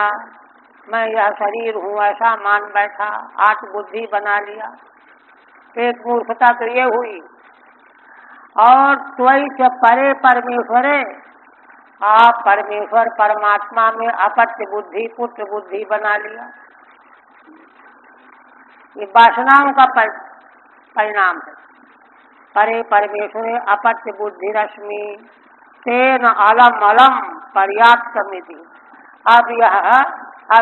मैं यह शरीर हूँ ऐसा मान बैठा, आत्मबुद्धि बना लिया, एक मूर्खता तो ये हुई। और त्वयि च परे परमेश्वरे, आप परमेश्वर परमात्मा में अपत्य बुद्धि पुत्र बुद्धि बना लिया। ये वासनाओं का परिणाम है। परे परमेश्वरे अपत्य बुद्धि रश्मि, तेन अलम अलम पर्याप्त मिति। अब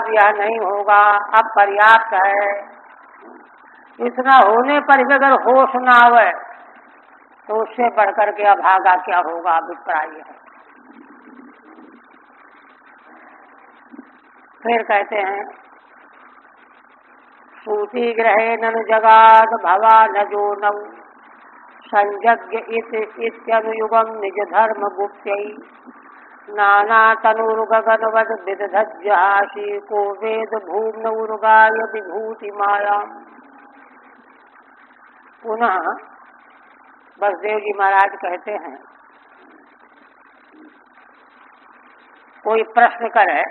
यह नहीं होगा, अब पर्याप्त है। इतना होने पर भी अगर होश ना आवे तो उससे बढ़कर के अभागा क्या होगा, अभिप्राय है। फिर कहते हैं, सूति ग्रहे ननु जगाद भवा न जो नौ, संयज्ञ इत्यनुयुगम निज धर्म गुप्त्यई, नाना तनुर्गगनवद विदधज्जहासी, को वेद भूम्न उर्गाय विभूति मायाम। पुनः बसदेव जी महाराज कहते हैं, कोई प्रश्न करे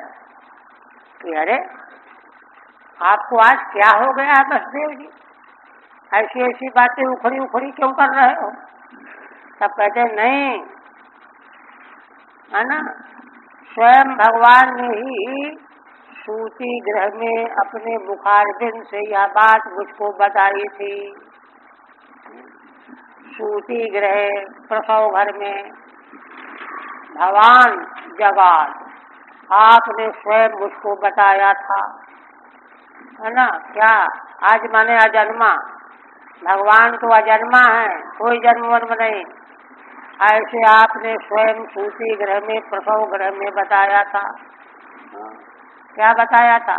कि अरे आपको आज क्या हो गया है बसदेव जी, ऐसी ऐसी बातें उखड़ी उखड़ी क्यों कर रहे हो? तब कहते नहीं, है ना, स्वयं भगवान ने ही सूति ग्रह में अपने मुखारबिंद से यह बात मुझको बताई थी। सूति ग्रह प्रसव घर में भगवान जगाद, आपने स्वयं मुझको बताया था, है ना। क्या आज माने अजन्मा, भगवान तो अजन्मा है, कोई जन्म नहीं, ऐसे आपने स्वयं सूति ग्रह में प्रसव ग्रह में बताया था। क्या बताया था?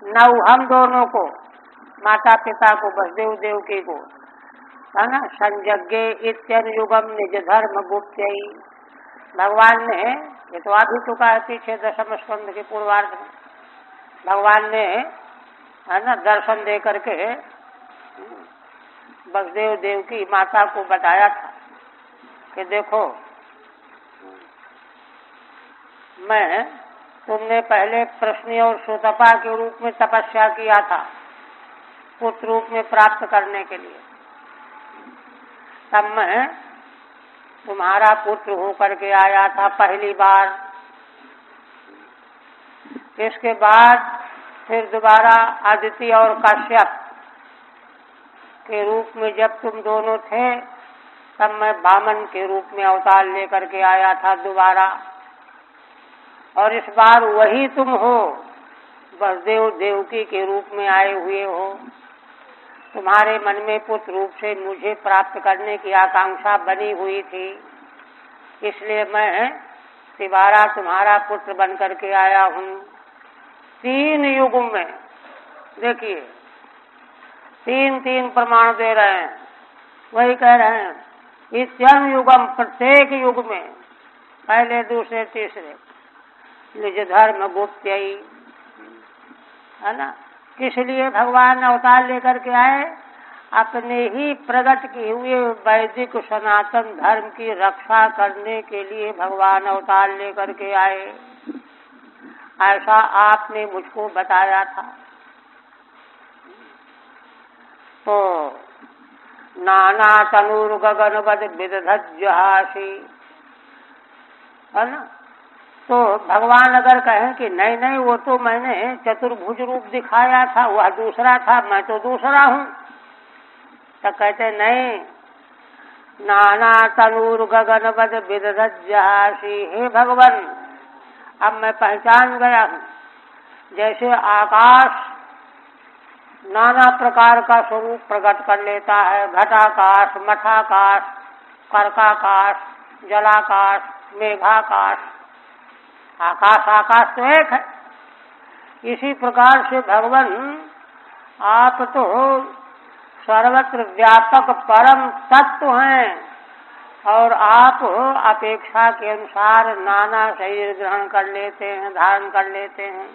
नौ हम दोनों को, माता पिता को, बसदेव देवकी को, है ना, संयज्ञ इत्यनुयुगम निज धर्म गुप्त्यई। भगवान ने, ये तो आ भी चुका है पीछे दशम स्कंद के पूर्वार्ध में, भगवान ने, है ना, दर्शन दे करके बसदेव देवकी माता को बताया था कि देखो, मैं, तुमने पहले प्रश्नी और सुतपा के रूप में तपस्या किया था पुत्र रूप में प्राप्त करने के लिए, तब मैं तुम्हारा पुत्र होकर के आया था पहली बार। इसके बाद फिर दोबारा अदिति और कश्यप के रूप में जब तुम दोनों थे, तब मैं वामन के रूप में अवतार लेकर के आया था दोबारा, और इस बार वही तुम हो, बसदेव देवकी के रूप में आए हुए हो। तुम्हारे मन में पुत्र रूप से मुझे प्राप्त करने की आकांक्षा बनी हुई थी, इसलिए मैं तिवारा तुम्हारा पुत्र बन करके आया हूँ। 3 युग में देखिए 3 प्रमाण दे रहे हैं, वही कह रहे हैं इत्यम युगम, प्रत्येक युग में, पहले दूसरे तीसरे, निज धर्म गुप्त्यई, है ना। किस लिए भगवान अवतार लेकर के आए? अपने ही प्रकट किए हुए वैदिक सनातन धर्म की रक्षा करने के लिए भगवान अवतार लेकर के आए। ऐसा आपने मुझको बताया था। तो नाना तनूर गगनवद विदधज्जहासी, है ना। तो भगवान अगर कहें कि नहीं नहीं वो तो मैंने चतुर्भुज रूप दिखाया था, वह दूसरा था, मैं तो दूसरा हूँ, तो कहते नहीं, नाना तनूर गगनवद विदधज्जहासी, हे भगवान अब मैं पहचान गया हूँ। जैसे आकाश नाना प्रकार का स्वरूप प्रकट कर लेता है, घटाकाश, मठाकाश, कर्काकाश, जलाकाश, मेघाकाश, आकाश आकाश तो एक है। इसी प्रकार से भगवान आप तो सर्वत्र व्यापक परम तत्व हैं, और आप अपेक्षा के अनुसार नाना शरीर ग्रहण कर लेते हैं, धारण कर लेते हैं।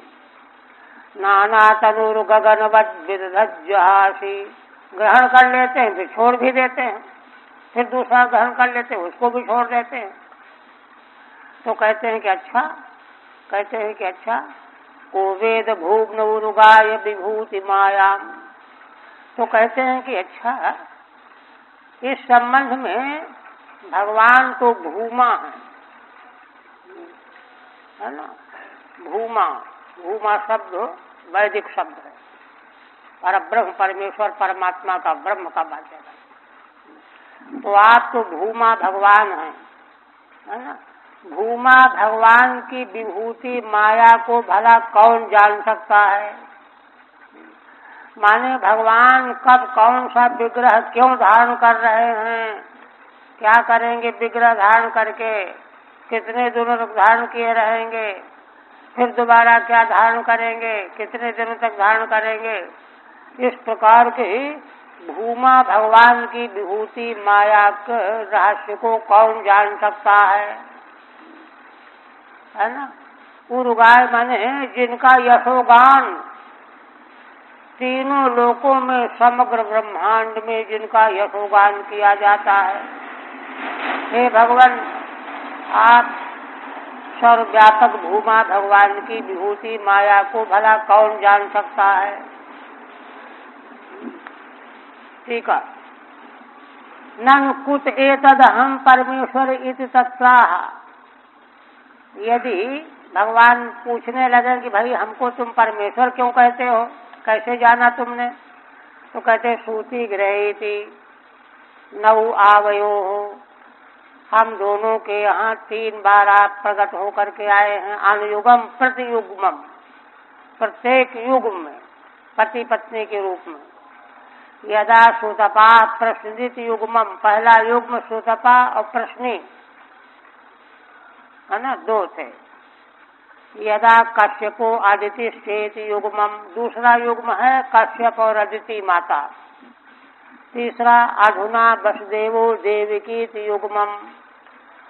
नाना तनुर गगनवद विदधज्जहासी, ग्रहण कर लेते हैं फिर छोड़ भी देते हैं, फिर दूसरा ग्रहण कर लेते हैं उसको भी छोड़ देते हैं। तो कहते हैं कि अच्छा, कहते हैं कि अच्छा, को वेद भूग्न उरुगाय विभूति मायाम। तो कहते हैं कि अच्छा, इस संबंध में भगवान तो भूमा है ना। भूमा, भूमा शब्द वैदिक शब्द है, पर ब्रह्म परमेश्वर परमात्मा का, ब्रह्म का वाचक है। तो आप तो भूमा भगवान हैं, है ना। भूमा भगवान की विभूति माया को भला कौन जान सकता है? माने भगवान कब कौन सा विग्रह क्यों धारण कर रहे हैं, क्या करेंगे विग्रह धारण करके, कितने दिनों तक धारण किए रहेंगे, फिर दोबारा क्या धारण करेंगे, कितने दिनों तक धारण करेंगे, इस प्रकार के भूमा भगवान की विभूति माया के रहस्य को कौन जान सकता है ना। उरुगाय माने जिनका यशोगान तीनों लोकों में, समग्र ब्रह्मांड में जिनका यशोगान किया जाता है। हे भगवान आप सर्वव्यापक भूमा भगवान की विभूति माया को भला कौन जान सकता है? ठीक है। नन कुत एतद हम परमेश्वर इति तत्प्राह। यदि भगवान पूछने लगे कि भाई हमको तुम परमेश्वर क्यों कहते हो, कैसे जाना तुमने? तो कहते सूति ग्रहीति नौ आवयो हो, हम दोनों के यहाँ 3 बार आप प्रकट होकर के आए हैं। अनुयुगम प्रतियुग्मम, प्रत्येक युग में पति पत्नी के रूप में। यदा सुतपा प्रश्नित युग्मम, पहला युग्म सुतपा और प्रश्नी, है ना, 2 थे। यदा कश्यपो अदिति श्वेत युग्मम, दूसरा युग्म है कश्यप और अदिति माता। तीसरा अधुना वसुदेवो देवकी युग्मम,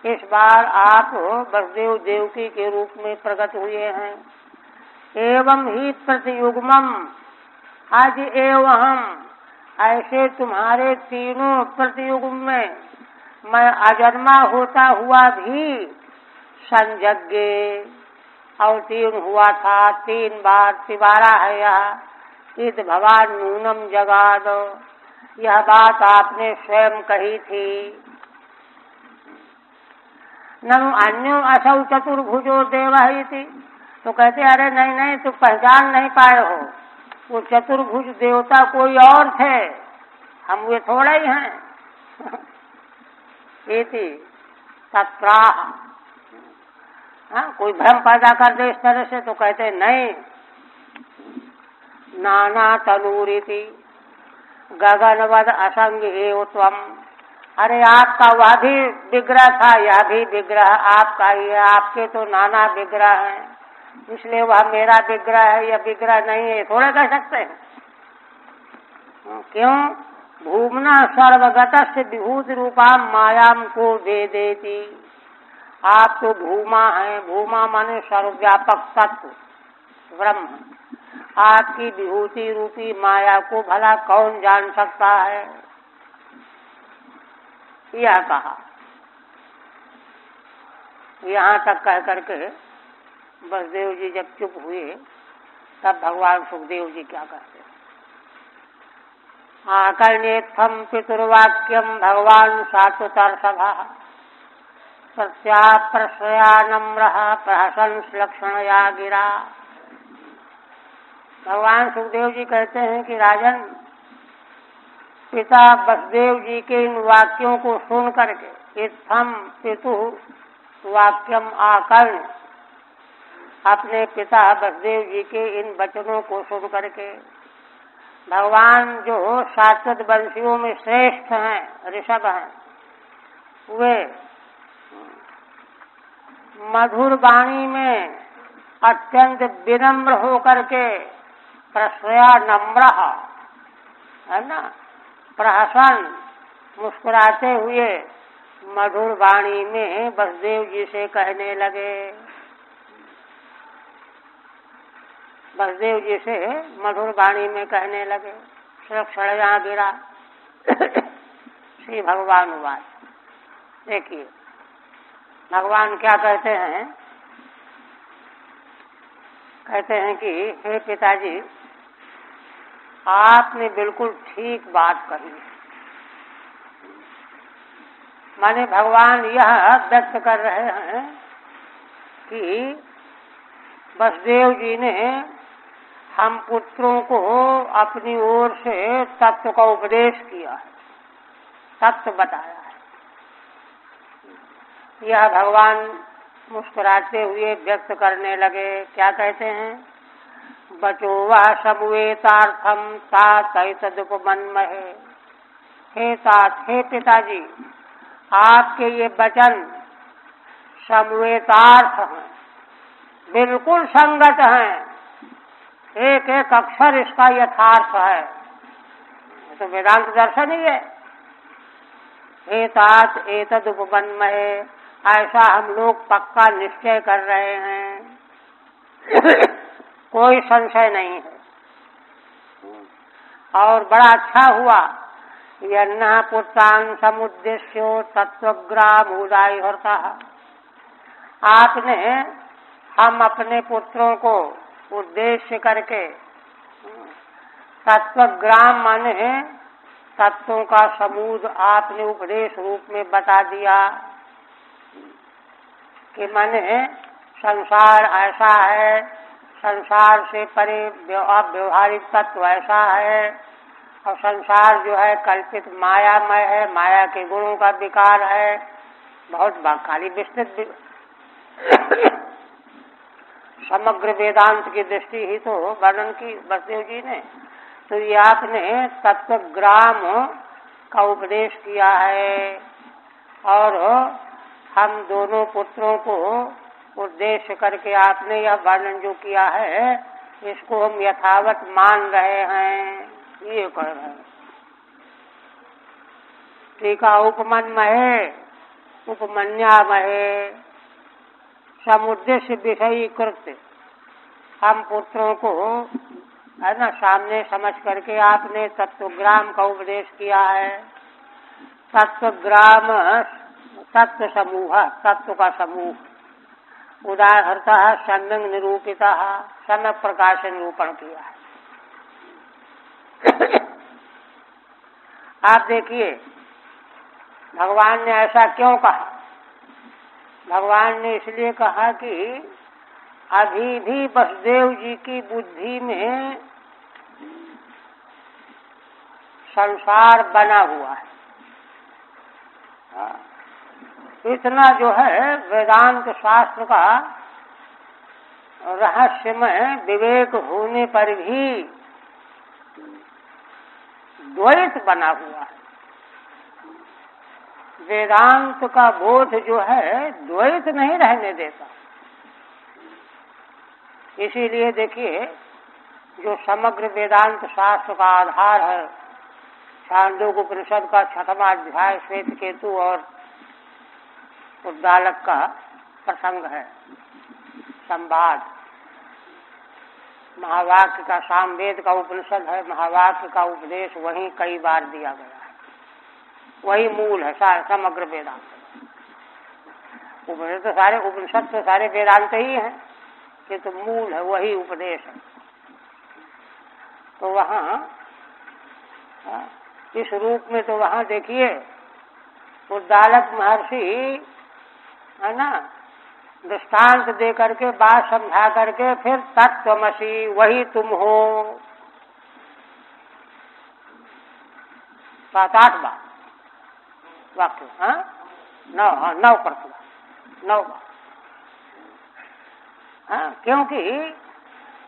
इस बार आप वसुदेव देवकी के रूप में प्रकट हुए हैं। एवं ही प्रतियुग्मम आज एवं, ऐसे तुम्हारे तीनों प्रतियुग्म में मैं अजन्मा होता हुआ भी संयज्ञ अवतीर्ण हुआ था। 3 बार तिवारा है यह। ईद भवान नूनम जगाद, यह बात आपने स्वयं कही थी। ननु अन्यो असौ चतुर्भुजो देवः इति। तो कहते अरे नहीं नहीं, तुम पहचान नहीं पाए हो, वो चतुर्भुज देवता कोई और थे, हम वे थोड़े ही हैं। इति तत्प्राह, हाँ, कोई भ्रम पैदा कर दे इस तरह से तो कहते नहीं। नाना तनूरिति, गगनवद असंग एव त्वम। अरे आपका वह भी विग्रह था, यह भी विग्रह आपका ही है, आपके तो नाना विग्रह हैं, इसलिए वह मेरा विग्रह है, यह विग्रह नहीं है, थोड़े कह सकते हैं। क्यों? भूमना सर्वगत से विभूत रूपा मायाम को दे देती। आप तो भूमा हैं, भूमा माने सर्वव्यापक तत्व ब्रह्म। आपकी विभूति रूपी माया को भला कौन जान सकता है? यह कहा। यहाँ तक कह करके बसदेव जी जब चुप हुए तब भगवान सुखदेव जी क्या कहते हैं? आकर्णेत्थम पितुर्वाक्यम भगवान सात्वतर सभा प्रत्याप्रश्रया नम्र प्रहसंस लक्षणया गिरा। भगवान सुखदेव जी कहते हैं कि राजन, पिता बसदेव जी के इन वाक्यों को सुन करके, इत्थम पितु वाक्यम आकर्ण, अपने पिता बसदेव जी के इन वचनों को सुन करके, भगवान जो सात्वत वंशियों में श्रेष्ठ हैं, ऋषभ हैं, वे मधुर वाणी में अत्यंत विनम्र होकर के, प्रश्रया नम्र है ना, प्रहसन मुस्कुराते हुए मधुर वाणी में बसदेव जी से कहने लगे। बसदेव जी से मधुर वाणी में कहने लगे। क्षणया गिरा श्री भगवान वाच। देखिए भगवान क्या कहते हैं? कहते हैं कि हे पिताजी, आपने बिल्कुल ठीक बात कही। माने भगवान यह व्यक्त कर रहे हैं कि बसदेव जी ने हम पुत्रों को अपनी ओर से तत्व का उपदेश किया है, तत्व बताया है। यह भगवान मुस्कुराते हुए व्यक्त करने लगे। क्या कहते हैं? बचो वह समवेतार्थम तातुपमन्महे। हे तात, हे पिताजी, आपके ये वचन समवेतार्थ हैं, बिल्कुल संगत हैं, एक एक अक्षर इसका यथार्थ है, तो वेदांत दर्शन ही है। हे तात एतद उपमन्महे, ऐसा हम लोग पक्का निश्चय कर रहे हैं, कोई संशय नहीं है। और बड़ा अच्छा हुआ, यन्नः पुत्रान् समुद्देश्यो तत्वग्राम उदाई होता। आपने हम अपने पुत्रों को उद्देश्य करके, तत्वग्राम माने तत्वों का समूह आपने उपदेश रूप में बता दिया कि माने संसार ऐसा है, संसार से परे व्यवहारिक तत्व ऐसा है, और संसार जो है कल्पित मायामय है, माया के गुणों का विकार है। बहुत खाली विस्तृत समग्र वेदांत की दृष्टि ही तो वर्णन की बसदेव जी ने। तो ये आपने तत्वग्राम का उपदेश किया है, और हम दोनों पुत्रों को उद्देश्य करके आपने यह वर्णन जो किया है, इसको हम यथावत मान रहे हैं, ये कह रहे हैं। टीका उपमन्महे उपमन्यामहे समुद्देश्य विषयी कृत्य। हम पुत्रों को है ना सामने समझ करके आपने तत्वग्राम का उपदेश किया है। तत्वग्राम तत्व समूह, तत्व का समूह, उदाहरणतः सम्यक निरूपिता, सम्यक प्रकार से निरूपण किया है। आप देखिए भगवान ने ऐसा क्यों कहा? भगवान ने इसलिए कहा कि अभी भी वसुदेव जी की बुद्धि में संसार बना हुआ है। इतना जो है वेदांत शास्त्र का रहस्यमय विवेक होने पर भी द्वैत बना हुआ है। वेदांत का बोध जो है द्वैत नहीं रहने देता। इसीलिए देखिए, जो समग्र वेदांत शास्त्र का आधार है, छांदोग्य उपनिषद का 6वां अध्याय श्वेत केतु और उद्दालक का प्रसंग है, संवाद। महावाक्य का, सामवेद का उपनिषद है, महावाक्य का उपदेश वहीं कई बार दिया गया है। वही मूल है समग्र वेदांत। उपनिषद तो सारे वेदांत ही हैं, ये तो मूल है, वही उपदेश है। तो वहाँ इस रूप में तो वहाँ देखिए, उद्दालक महर्षि है ना, दृष्टांत दे करके, बात समझा करके, फिर तत्त्वमसि वही तुम हो, 7-8 बार वाक्य, 9 प्रतिभा 9 बार। क्योंकि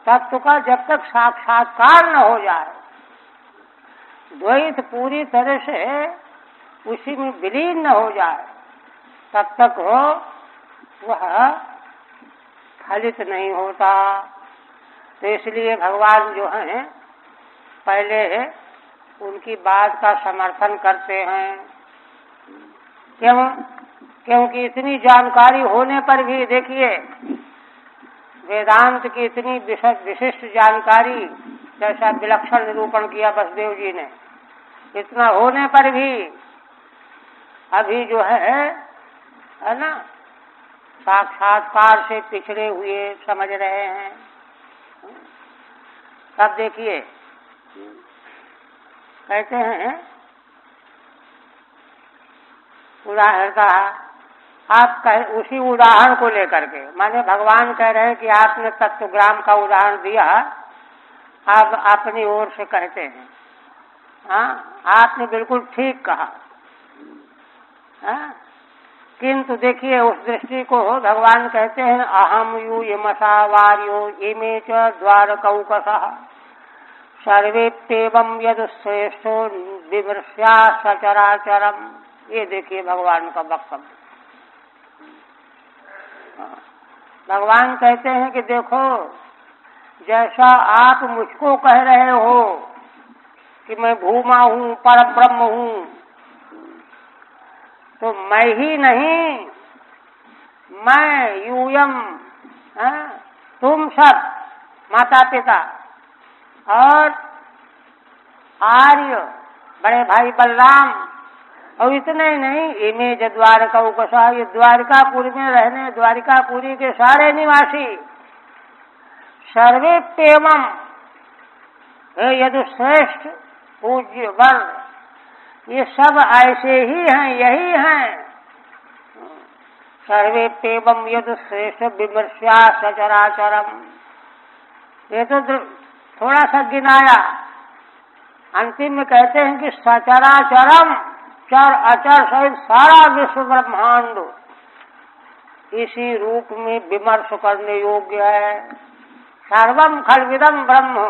तत्व का जब तक साक्षात्कार न हो जाए, द्वैत पूरी तरह से उसी में विलीन न हो जाए, तब तक वह फलित नहीं होता। तो इसलिए भगवान जो हैं पहले उनकी बात का समर्थन करते हैं। क्योंकि इतनी जानकारी होने पर भी देखिए, वेदांत की इतनी विशिष्ट जानकारी, जैसा विलक्षण निरूपण किया वसुदेव जी ने, इतना होने पर भी अभी जो है ना, साक्षात्कार से पिछड़े हुए समझ रहे हैं। तब देखिए, कहते हैं उदाहरण का, आप उसी उदाहरण को लेकर के, माने भगवान कह रहे हैं कि आपने तत्वग्राम का उदाहरण दिया, आप अपनी ओर से कहते हैं, आपने बिल्कुल ठीक कहा। किंतु देखिए, उस दृष्टि को भगवान कहते हैं, अहम यू यमसा वार्यो इमे च द्वारकौकसः सर्वेप्येवं यदुश्रेष्ठो विमृश्या सचराचरम। ये देखिए भगवान का वक्तव्य। भगवान कहते हैं कि देखो, जैसा आप मुझको कह रहे हो कि मैं भूमा हूँ, परम ब्रह्म हूँ, तो मैं ही नहीं, मैं यूयम, तुम सब माता पिता और आर्य बड़े भाई बलराम, और इतने ही नहीं, इमेज द्वारका उपसा, ये द्वारिकापुरी में रहने, द्वारिकापुरी के सारे निवासी, सर्वेप्येवं यदुश्रेष्ठ पूज्य वर्ण, ये सब ऐसे ही हैं, यही हैं। सर्वेप्येवं यदुश्रेष्ठ विमृश्या सचराचरम। ये तो थोड़ा सा गिनाया, अंतिम में कहते हैं कि सचराचरम, चर अचर सहित सारा विश्व ब्रह्मांड इसी रूप में विमर्श करने योग्य है। सर्वम खल्विदम ब्रह्म,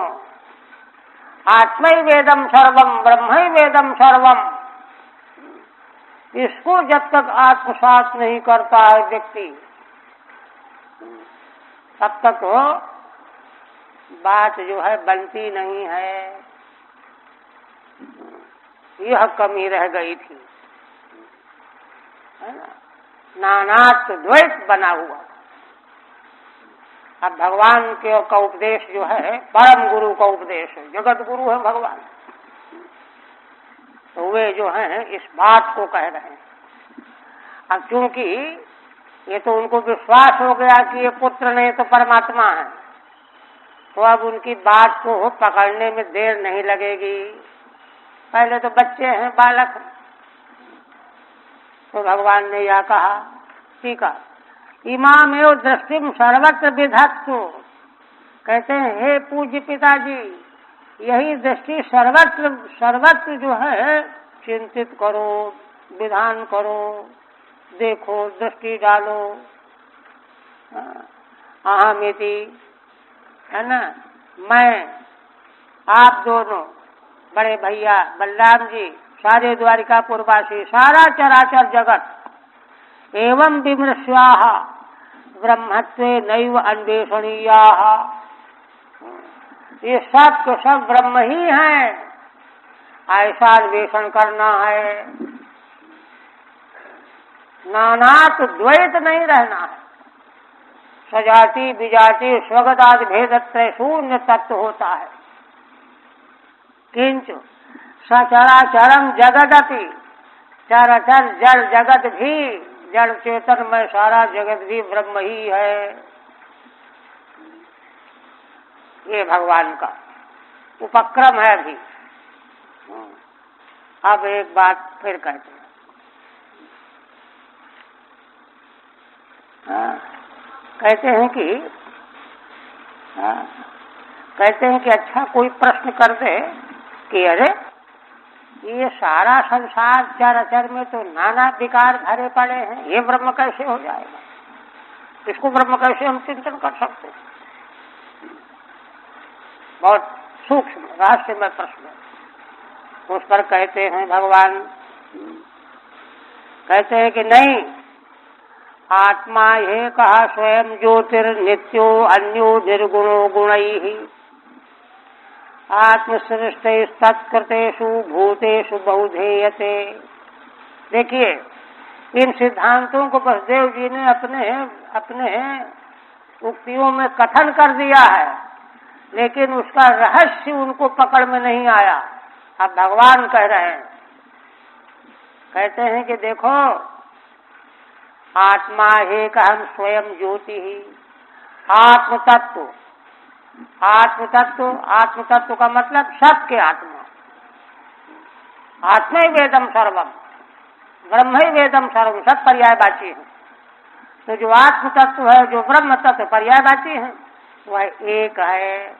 आत्मैवेदम सर्वम, ब्रह्मैवेदम सर्वम। इसको जब तक आत्मसात नहीं करता है व्यक्ति, तब तक बात जो है बनती नहीं है। यह कमी रह गई थी, है ना, नानात्व द्वैत बना हुआ। अब भगवान के का उपदेश जो है परम गुरु का उपदेश है, जगत गुरु है भगवान, तो वे जो हैं इस बात को कह रहे हैं। अब क्योंकि ये तो उनको विश्वास हो गया कि ये पुत्र नहीं तो परमात्मा है, तो अब उनकी बात को पकड़ने में देर नहीं लगेगी। पहले तो बच्चे हैं, बालक, तो भगवान ने यह कहा, ठीक है, इमामेव दृष्टिम सर्वत्र विधत्तु। कहते हैं, हे पूज्य पिताजी, यही दृष्टि सर्वत्र जो है चिंतित करो, विधान करो, देखो, दृष्टि डालो। अहमिति, है ना, मैं, आप दोनों, बड़े भैया बलराम जी, सारे द्वारिकापुरवासी, सारा चराचर जगत एवं विमृश्याः ब्रह्मत्वे नैव अन्वेषणीयाः, ये सब के सब ब्रह्म ही हैं, ऐसा अन्वेषण करना है। नानात्व द्वैत नहीं रहना है। सजाति विजाति स्वगतादि भेदत्रय शून्य तत्व होता है। किंतु सचराचरम जगदपि, चराचर जड़ जगत भी, जड़ चेतन में सारा जगत भी ब्रह्म ही है। ये भगवान का उपक्रम है अभी। अब एक बात फिर कहते हैं, कहते हैं कि अच्छा कोई प्रश्न कर दे कि अरे ये सारा संसार चराचर में तो नाना विकार भरे पड़े हैं, ये ब्रह्म कैसे हो जाएगा? इसको ब्रह्म कैसे हम चिंतन कर सकते हैं? बहुत सूक्ष्म रहस्यमय प्रश्न है। उस पर कहते हैं भगवान, कहते हैं कि नहीं, आत्मा ये कहा स्वयं ज्योतिर्नित्यो अन्यो निर्गुणो गुणैः आत्मसृष्टैस्तत्कृतेषु भूतेषु बहुधेयते। देखिए, इन सिद्धांतों को बसदेव जी ने अपने उक्तियों में कथन कर दिया है, लेकिन उसका रहस्य उनको पकड़ में नहीं आया। अब भगवान कह रहे हैं, कहते हैं कि देखो, आत्मा है कहम स्वयं ज्योति ही, आत्म तत्व, आत्म तत्व, आत्म तत्व का मतलब सबके आत्मा, आत्मा ही वेदम सर्वम, ब्रह्म ही वेदम सर्वम, सब पर्यायवाची है। तो जो आत्म तत्व है, जो ब्रह्म तत्व पर्यायवाची है, वह एक है।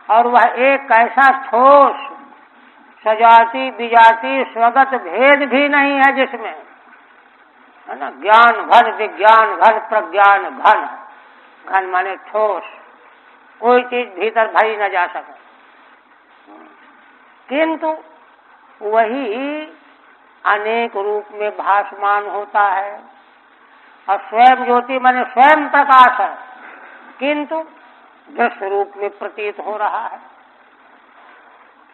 और वह एक ऐसा ठोस, सजाति विजाति स्वगत भेद भी नहीं है जिसमें, है ना, ज्ञान घन विज्ञान घन प्रज्ञान घन, घन माने ठोस, कोई चीज भीतर भरी न जा सके। किंतु वही अनेक रूप में भासमान होता है। और स्वयं ज्योति माने स्वयं प्रकाश है, किंतु दृश्य रूप में प्रतीत हो रहा है।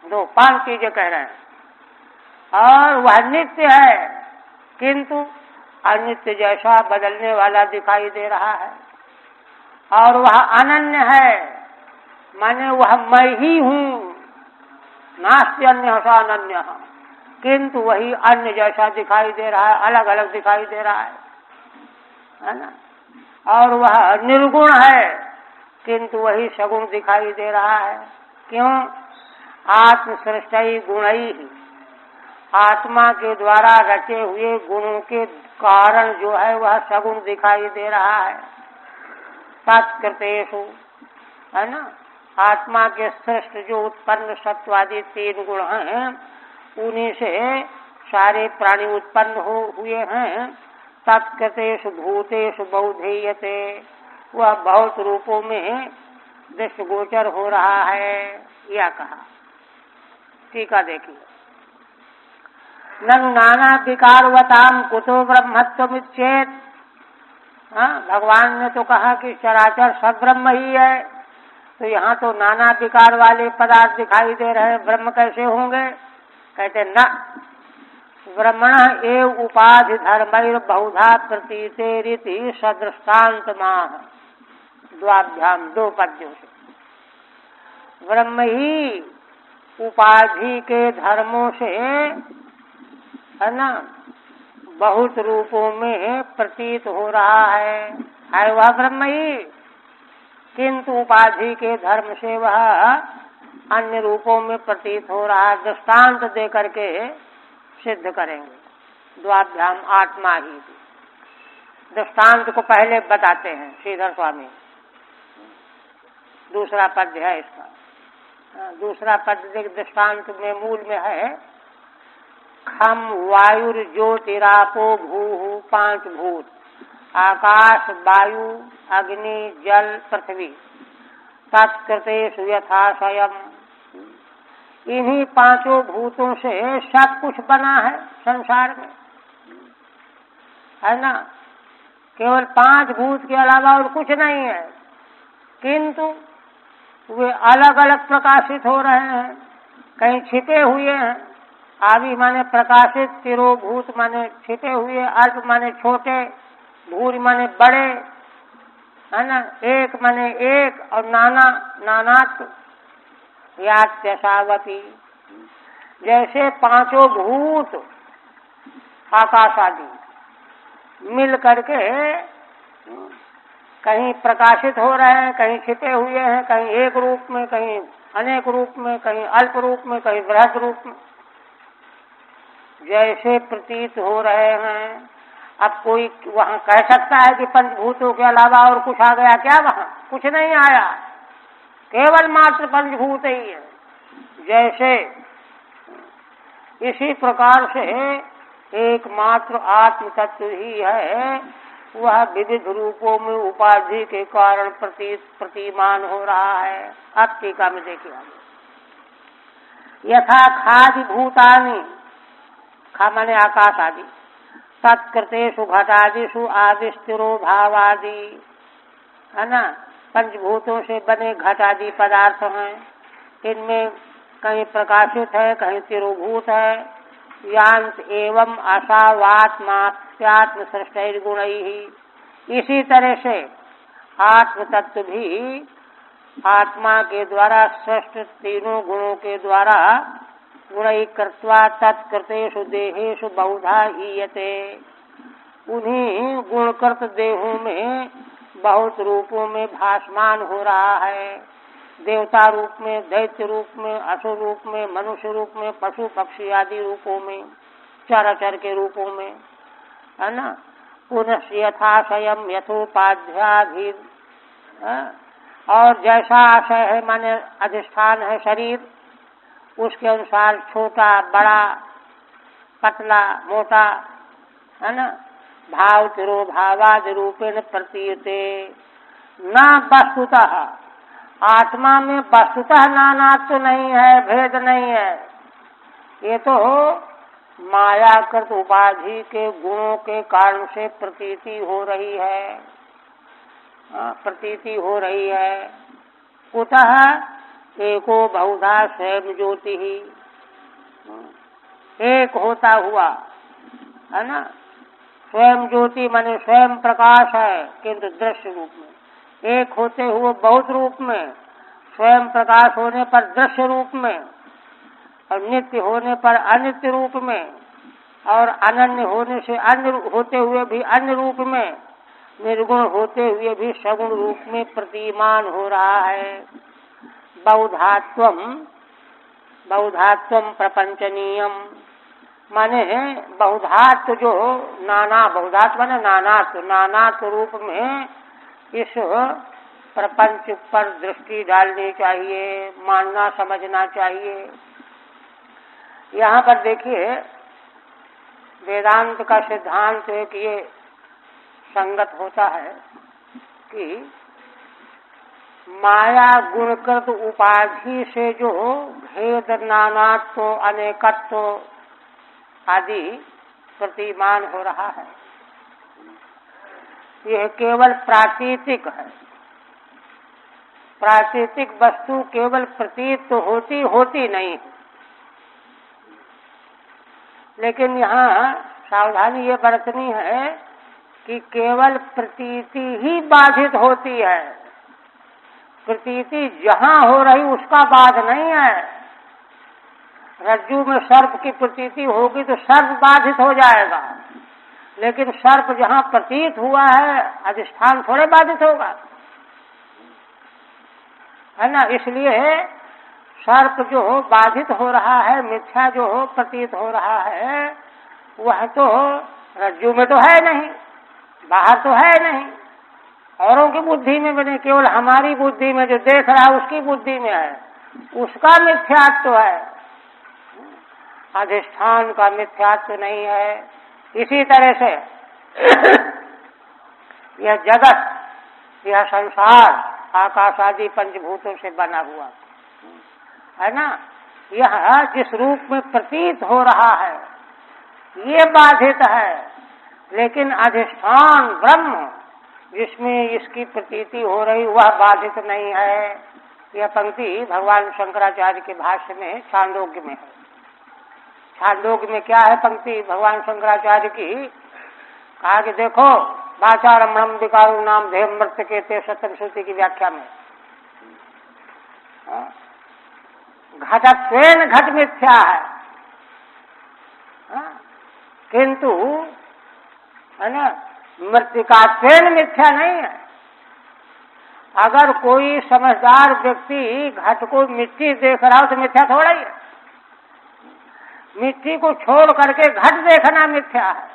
दो 5 चीजें कह रहे हैं। और वह नित्य है, किंतु अनित्य जैसा बदलने वाला दिखाई दे रहा है। और वह अनन्य है, माने वह मैं ही हूँ, नास्ति अन्य सा अनन्य, किंतु वही अन्य जैसा दिखाई दे रहा है, अलग अलग दिखाई दे रहा है ना। और वह निर्गुण है, किंतु वही सगुण दिखाई दे रहा है। क्यों? आत्मसृष्टि गुणई, आत्मा के द्वारा रचे हुए गुणों के कारण जो है वह सगुण दिखाई दे रहा है। तत्कृतेषु, है ना, आत्मा के श्रेष्ठ जो उत्पन्न सत्वादि 3 गुण हैं, उन्हीं से सारे प्राणी उत्पन्न हुए हैं। तत्कृतेषु भूतेषु बहुधेयते, वह बहुत रूपों में दृश्य गोचर हो रहा है, यह कहा। टीका देखिए, ननु नाना विकारवताम कुतो ब्रह्मत्वमिच्छेद। भगवान ने तो कहा कि चराचर सब ब्रह्म ही है, तो यहाँ तो नाना विकार वाले पदार्थ दिखाई दे रहे, ब्रह्म कैसे होंगे? कहते न, ब्रह्मण एव उपाधि धर्मैर बहुधा प्रतीते रीति सदृष्टान्त माह, द्वाभ्याम 2 पद्यों से। ब्रह्म ही उपाधि के धर्मों से, है ना, बहुत रूपों में प्रतीत हो रहा है वह ब्रह्म ही, किंतु उपाधि के धर्म से वह अन्य रूपों में प्रतीत हो रहा है। दृष्टांत दे करके सिद्ध करेंगे। द्वाभ्याम आत्मा ही, दृष्टांत को पहले बताते हैं श्रीधर स्वामी। दूसरा पद है इसका, दूसरा पद दृष्टांत में मूल में है, खम वायुर ज्योतिरापो भू, 5 भूत, आकाश वायु अग्नि जल पृथ्वी, तत्कृतेषु यथा स्वयं, इन्हीं पांचों भूतों से सब कुछ बना है संसार में, है ना। केवल पांच भूत के अलावा और कुछ नहीं है, किंतु वे अलग अलग प्रकाशित हो रहे हैं, कहीं छिपे हुए हैं। आदि माने प्रकाशित, तिरोभूत माने छिपे हुए, अल्प माने छोटे, भूरि माने बड़े, है ना। एक माने एक और नाना नानात्व यात्यसावती। जैसे पांचों भूत आकाश आदि मिल करके कहीं प्रकाशित हो रहे हैं, कहीं छिपे हुए हैं, कहीं एक रूप में, कहीं अनेक रूप में, कहीं अल्प रूप में, कहीं बृहद रूप में, जैसे प्रतीत हो रहे हैं। अब कोई वहां कह सकता है कि पंचभूतों के अलावा और कुछ आ गया क्या? वहां कुछ नहीं आया, केवल मात्र पंचभूत ही है। जैसे इसी प्रकार से एकमात्र आत्म तत्व ही है, वह विविध रूपों में उपाधि के कारण प्रतीमान हो रहा है। अब टीका में देखिए, यथा खादि भूतानि, खा माने आकाश आदि, तत्कृतेषु घटादिषु आदिस्थिरो भावादि, है ना। पंचभूतों से बने घट आदि पदार्थ हैं, इनमें कहीं प्रकाशित है, कहीं तिरोभूत है। यांत एवं असावात्मात्म सृष्टि गुण ही। इसी तरह से आत्म तत्व भी आत्मा के द्वारा सृष्ट तीनों गुणों के द्वारा गुणई कृत्वा तत्कृतेषु देहेषु बहुधा ईयते। उन्हीं गुणकृत देहों में बहुत रूपों में भासमान हो रहा है। देवता रूप में, दैत्य रूप में, असुर रूप में, मनुष्य रूप में, पशु पक्षी आदि रूपों में, चराचर के रूपों में, है ना। पुनः यथाशयम यथोपाध्याधि, और जैसा आशय है माने अधिष्ठान है शरीर, उसके अनुसार छोटा बड़ा पतला मोटा, है ना, भाव तिरोभावाद रूपेण प्रतीयते। न वस्तुतः, आत्मा में वस्तुतः नानात्व तो नहीं है, भेद नहीं है। ये तो मायाकृत उपाधि के गुणों के कारण से प्रतीति हो रही है, प्रतीति हो रही है। कुतः एको बहुधा स्वयं ज्योति ही, एक होता हुआ, है ना। स्वयं ज्योति माने स्वयं प्रकाश है, किंतु दृश्य रूप में। एक होते हुए बहुत रूप में, स्वयं प्रकाश होने पर दृश्य रूप में, और नित्य होने पर अनित्य रूप में, और अनन्य होने से अन्य होते हुए भी अन्य रूप में, निर्गुण होते हुए भी सगुण रूप में प्रतिमान हो रहा है। बहुधात्वम, बहुधात्वम प्रपंचनीयम माने बहुधात्व जो नाना, बहुधात्व माने नानात्व, नानात्व रूप में इस प्रपंच पर दृष्टि डालनी चाहिए, मानना समझना चाहिए। यहाँ पर देखिए वेदांत का सिद्धांत एक ये संगत होता है कि माया गुणकृत उपाधि से जो भेद नानात्व अनेकत्व आदि प्रतिमान हो रहा है, यह केवल प्रातीतिक है। प्रातीतिक वस्तु केवल प्रतीत तो होती नहीं, लेकिन यहाँ सावधानी ये बरतनी है कि केवल प्रतीति ही बाधित होती है। प्रतीति जहाँ हो रही उसका बाध नहीं है। रज्जू में सर्प की प्रतीति होगी तो सर्प बाधित हो जाएगा, लेकिन सर्प जहाँ प्रतीत हुआ है अधिष्ठान थोड़े बाधित होगा, है ना। इसलिए सर्प जो बाधित हो रहा है, मिथ्या जो प्रतीत हो रहा है, वह तो रज्जू में तो है नहीं, बाहर तो है नहीं, औरों की बुद्धि में बने, केवल हमारी बुद्धि में जो देख रहा है उसकी बुद्धि में है, उसका मिथ्यात्व तो है, अधिष्ठान का मिथ्यात्व तो नहीं है। इसी तरह से यह जगत, यह संसार आकाश आदि पंचभूतों से बना हुआ है ना। यह जिस रूप में प्रतीत हो रहा है ये बाधित है, लेकिन अधिष्ठान ब्रह्म जिसमें इसकी प्रतीति हो रही वह बाधित नहीं है। यह पंक्ति भगवान शंकराचार्य के भाष्य में छांदोग्य में है। छांदोग्य में क्या है पंक्ति भगवान शंकराचार्य की? कहा कि देखो वाचारम्भम विकारो नाम ध्येय मृत्य के ते सप्तम श्रुति की व्याख्या में घटत्वेन घट मिथ्या है, किंतु है ना मृत्तिकात्वेन मिथ्या नहीं है। अगर कोई समझदार व्यक्ति घट को मिट्टी देख रहा हो तो मिथ्या थोड़ा ही है। मिट्टी को छोड़ करके घट देखना मिथ्या है।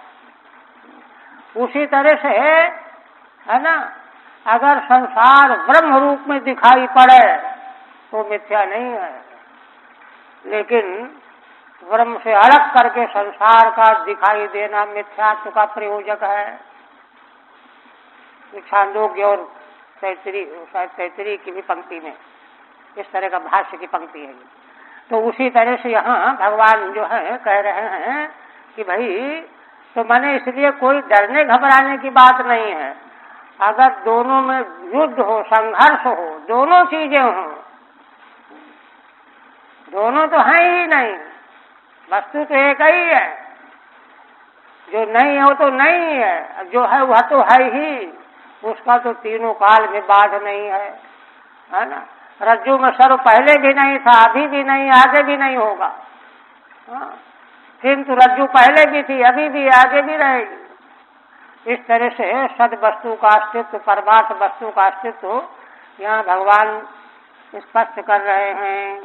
उसी तरह से है ना अगर संसार ब्रह्म रूप में दिखाई पड़े तो मिथ्या नहीं है, लेकिन ब्रह्म से अलग करके संसार का दिखाई देना मिथ्यात्व का प्रयोजक है। छांदोग्य और तैतरी की भी पंक्ति में इस तरह का भाष्य की पंक्ति है। तो उसी तरह से यहाँ भगवान जो है कह रहे हैं कि भाई तो माने इसलिए कोई डरने घबराने की बात नहीं है। अगर दोनों में युद्ध हो, संघर्ष हो, दोनों चीजें हों, दोनों तो है ही नहीं, वस्तु तो एक ही है। जो नहीं हो तो नहीं है, जो है वह तो है ही, उसका तो तीनों काल में बाध नहीं है ना। रज्जु में सर्व पहले भी नहीं था, अभी भी नहीं, आगे भी नहीं होगा, किंतु रज्जु पहले भी थी, अभी भी, आगे भी रहेगी। इस तरह से सद वस्तु का अस्तित्व, परमार्थ वस्तु का अस्तित्व यहाँ भगवान स्पष्ट कर रहे हैं।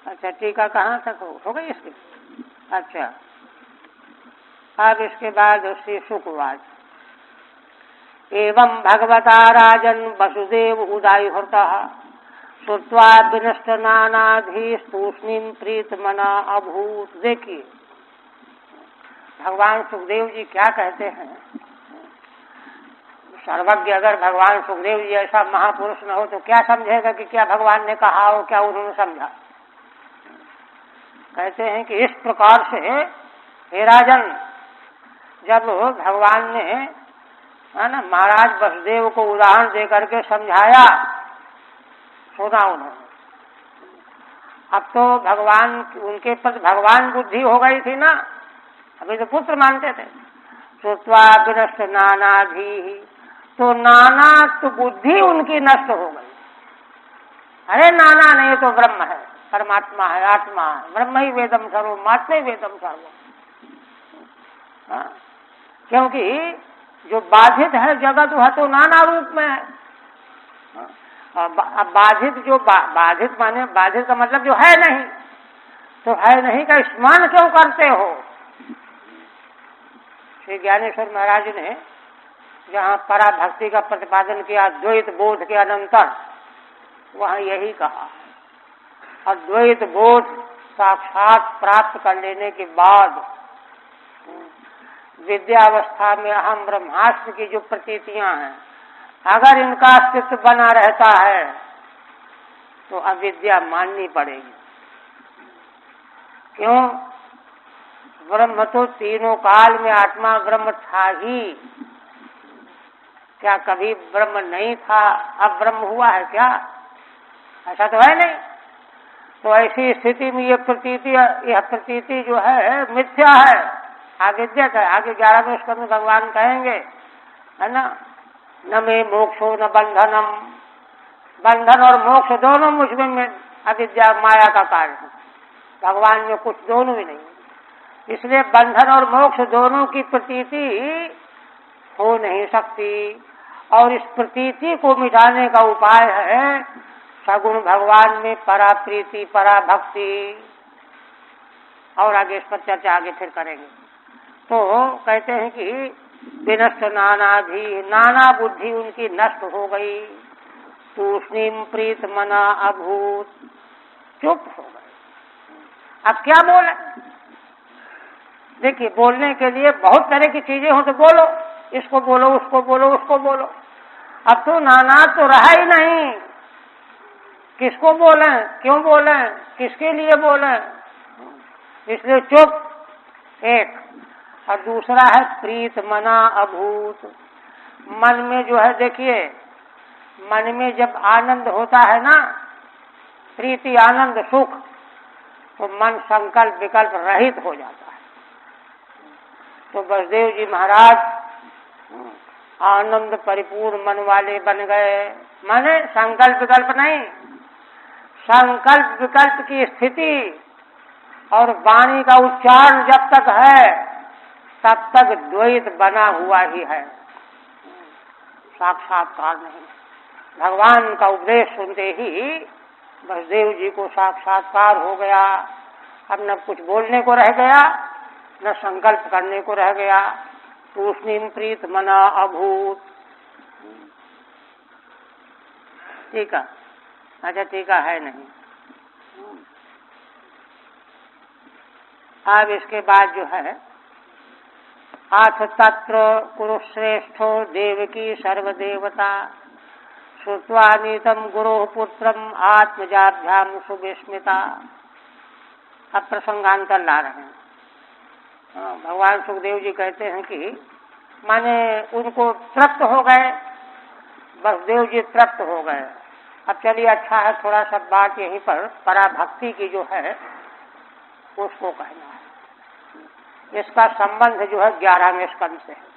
अच्छा टीका कहाँ तक हो गई इसकी? अच्छा अब इसके बाद श्री शुकवाच एवं भगवता राजन वसुदेव उदायुहृता श्रुत्वा विनष्ट नानाधि तूष्णीम प्रीत मना अभूत। देखिए भगवान सुखदेव जी क्या कहते हैं। सर्वज्ञ अगर भगवान सुखदेव जी ऐसा महापुरुष न हो तो क्या समझेगा कि क्या भगवान ने कहा हो, क्या उन्होंने समझा। कहते हैं कि इस प्रकार से हे राजन, जब भगवान ने है ना महाराज वसुदेव को उदाहरण दे करके समझाया, सुना उन्होंने, अब तो भगवान उनके प्रति भगवान बुद्धि हो गई थी ना, अभी तो पुत्र मानते थे। श्रुत्वा विनष्ट नानाधि, तो नाना तो बुद्धि उनकी नष्ट हो गई। अरे नाना नहीं, तो ब्रह्म है, परमात्मा है, आत्मा है, ब्रह्म ही वेदम सर्वम, आत्मा ही वेदम सर्वम। क्योंकि जो बाधित है जगत वह तो नाना रूप में है। अब बाधित जो बाधित माने, बाधित का मतलब जो है नहीं, तो है नहीं का स्मरण क्यों करते हो। श्री ज्ञानेश्वर महाराज ने जहाँ पराभक्ति का प्रतिपादन किया द्वैत बोध के अनंतर, वहाँ यही कहा। अद्वैत बोध साक्षात प्राप्त कर लेने के बाद विद्यावस्था में अहम ब्रह्मास्त्र की जो प्रतीतियां हैं, अगर इनका अस्तित्व बना रहता है तो अविद्या माननी पड़ेगी। क्यों? ब्रह्म तो तीनों काल में आत्मा ब्रह्म था ही, क्या कभी ब्रह्म नहीं था अब ब्रह्म हुआ है क्या? ऐसा तो है नहीं। तो ऐसी स्थिति में यह प्रतीति जो है मिथ्या है, अविद्यक है। आगे 11वें स्कंध में भगवान कहेंगे है ना, न में मोक्षो न बंधनम, बंधन और मोक्ष दोनों मुझमें अविद्या माया का कार्य है, भगवान में कुछ दोनों ही नहीं। इसलिए बंधन और मोक्ष दोनों की प्रतीति हो नहीं सकती, और इस प्रतीति को मिटाने का उपाय है सगुण भगवान में परा प्रीति, परा भक्ति। और आगे इस पर चर्चा आगे फिर करेंगे। तो कहते हैं कि विनष्ट नानाधि, नाना बुद्धि उनकी नष्ट हो गई। तूष्णीम प्रीत मना अभूत, चुप हो गए। अब क्या बोले? देखिए बोलने के लिए बहुत तरह की चीजें हो तो बोलो, इसको बोलो, उसको बोलो, उसको बोलो। अब तो नाना तो रहा ही नहीं, किसको बोलें, क्यों बोलें, किसके लिए बोलें, इसलिए चुप एक। और दूसरा है प्रीत मना अभूत। मन में जो है देखिए, मन में जब आनंद होता है ना, प्रीति आनंद सुख, तो मन संकल्प विकल्प रहित हो जाता है। तो बसदेव जी महाराज आनंद परिपूर्ण मन वाले बन गए। माने संकल्प विकल्प नहीं, संकल्प विकल्प की स्थिति और वाणी का उच्चारण जब तक है तब तक द्वैत बना हुआ ही है, साक्षात्कार नहीं। भगवान का उपदेश सुनते ही बसदेव जी को साक्षात्कार हो गया। अब न कुछ बोलने को रह गया, न संकल्प करने को रह गया। तूष्णीम प्रीत मना अभूत। टीका, अच्छा टीका है नहीं। अब इसके बाद जो है, अथ तत्र कुरुश्रेष्ठो देवकी सर्वदेवता श्रुत्वा नीतम गुरो पुत्रम आत्मजाभ्याम सुविस्मिता। अब प्रसंगांतर ला रहे हैं। भगवान सुखदेव जी कहते हैं कि माने उनको तृप्त हो गए, बसदेव जी तृप्त हो गए। अब चलिए अच्छा है, थोड़ा सा बात यहीं पर पराभक्ति की जो है उसको कहना है। इसका संबंध जो है 11वें स्कंद से है।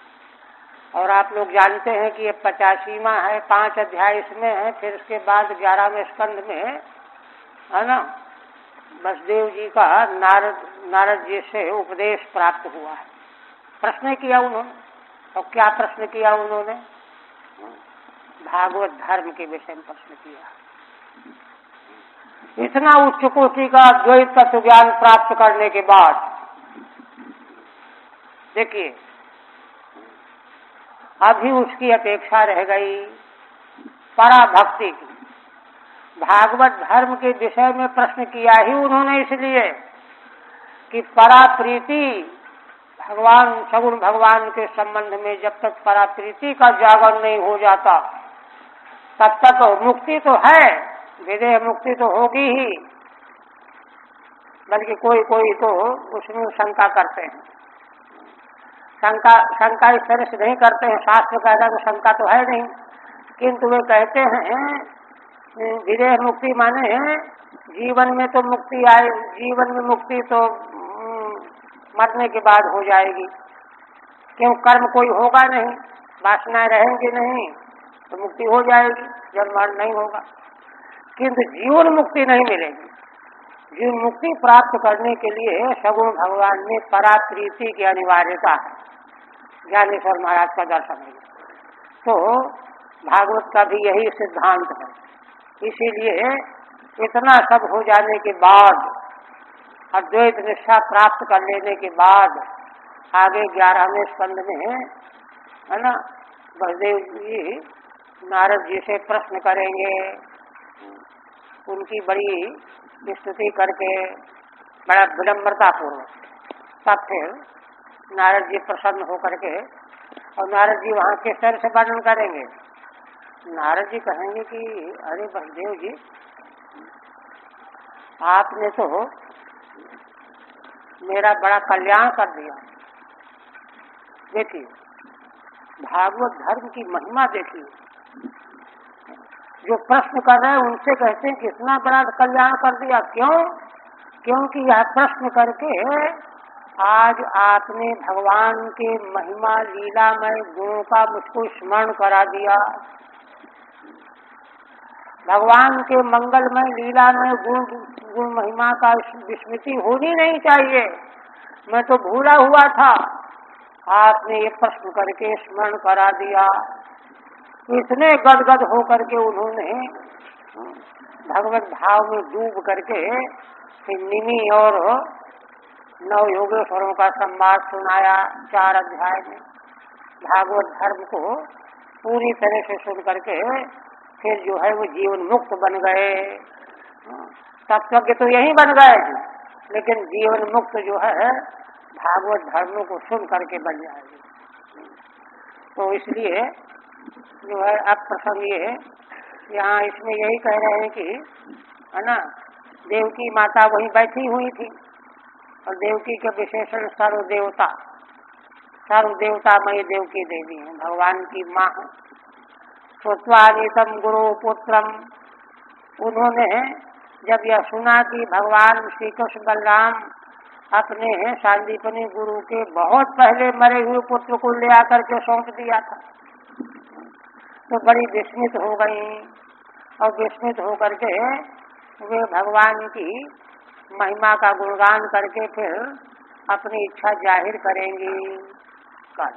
और आप लोग जानते हैं कि ये 85वां है, 5 अध्याय इसमें है, फिर उसके बाद 11वें स्कंद में है ना, बसदेव जी का नारद जी से उपदेश प्राप्त हुआ है। प्रश्न किया उन्होंने, और क्या प्रश्न किया उन्होंने? भागवत धर्म के विषय में प्रश्न किया। इतना उच्च कोटि का द्वैत तत्व ज्ञान प्राप्त करने के बाद देखिए, अभी उसकी अपेक्षा रह गई पराभक्ति की। भागवत धर्म के विषय में प्रश्न किया ही उन्होंने इसलिए कि पराप्रीति, भगवान सगुण भगवान के संबंध में जब तक पराप्रीति का जागरण नहीं हो जाता तब तक मुक्ति तो है, विदेह मुक्ति तो होगी ही, बल्कि कोई कोई तो उसमें शंका करते हैं। शंका इस तरह से नहीं करते हैं, शास्त्र कहता है शंका तो है नहीं, किंतु वे कहते हैं विदेह मुक्ति माने जीवन में तो मुक्ति आए, जीवन में मुक्ति तो मरने के बाद हो जाएगी, क्यों कर्म कोई होगा नहीं, वासनाएं रहेंगी नहीं, तो मुक्ति हो जाएगी, जन्म मरण नहीं होगा। किंतु जीवन मुक्ति नहीं मिलेगी। जीवन मुक्ति प्राप्त करने के लिए सगुण भगवान में पराप्रीति की अनिवार्यता है। ज्ञानेश्वर महाराज का दर्शन है, तो भागवत का भी यही सिद्धांत है। इसीलिए इतना सब हो जाने के बाद, अद्वैत निष्ठा प्राप्त कर लेने के बाद, आगे 11वें स्कंद में है ना, बसदेव जी नारद जी से प्रश्न करेंगे, उनकी बड़ी स्तुति करके बड़ा विडम्बरता पूर्वक, तब फिर नारद जी प्रसन्न होकर के, और नारद जी वहाँ किस तरह से वर्णन करेंगे? नारद जी कहेंगे कि अरे बसदेव जी, आपने तो मेरा बड़ा कल्याण कर दिया। देखिए भागवत धर्म की महिमा देखिए, जो प्रश्न कर रहे हैं उनसे कहते हैं कितना बड़ा कल्याण कर दिया। क्यों? क्योंकि यह प्रश्न करके आज आपने भगवान के महिमा लीलामय गुणों का मुझको स्मरण करा दिया। भगवान के मंगलमय लीलामय गुण महिमा का विस्मृति होनी नहीं चाहिए, मैं तो भूला हुआ था, आपने ये प्रश्न करके स्मरण करा दिया। इतने गदगद होकर के उन्होंने भगवत भाव में डूब करके निमि और 9 योगेश्वरों का संवाद सुनाया 4 अध्याय में। भागवत धर्म को पूरी तरह से सुन करके फिर जो है वो जीवन मुक्त बन गए। तत्वज्ञ तो यही बन गए, लेकिन जीवन मुक्त जो है भागवत धर्म को सुन करके बन जाएगी। तो इसलिए जो है अब प्रसंग ये यहाँ इसमें यही कह रहे हैं कि है ना, देवकी माता वहीं बैठी हुई थी और देवकी के विशेषण सर्वदेवतामयी देवकी देवी है, भगवान की माँ है। श्रुत्वानीतम गुरु पुत्रम, उन्होंने जब यह सुना कि भगवान श्री कृष्ण बलराम अपने सांदीपनी गुरु के बहुत पहले मरे हुए पुत्र को ले आकर के सौंप दिया था, तो बड़ी विस्मित हो गई और विस्मित होकर के वे भगवान की महिमा का गुणगान करके फिर अपनी इच्छा जाहिर करेंगी कल।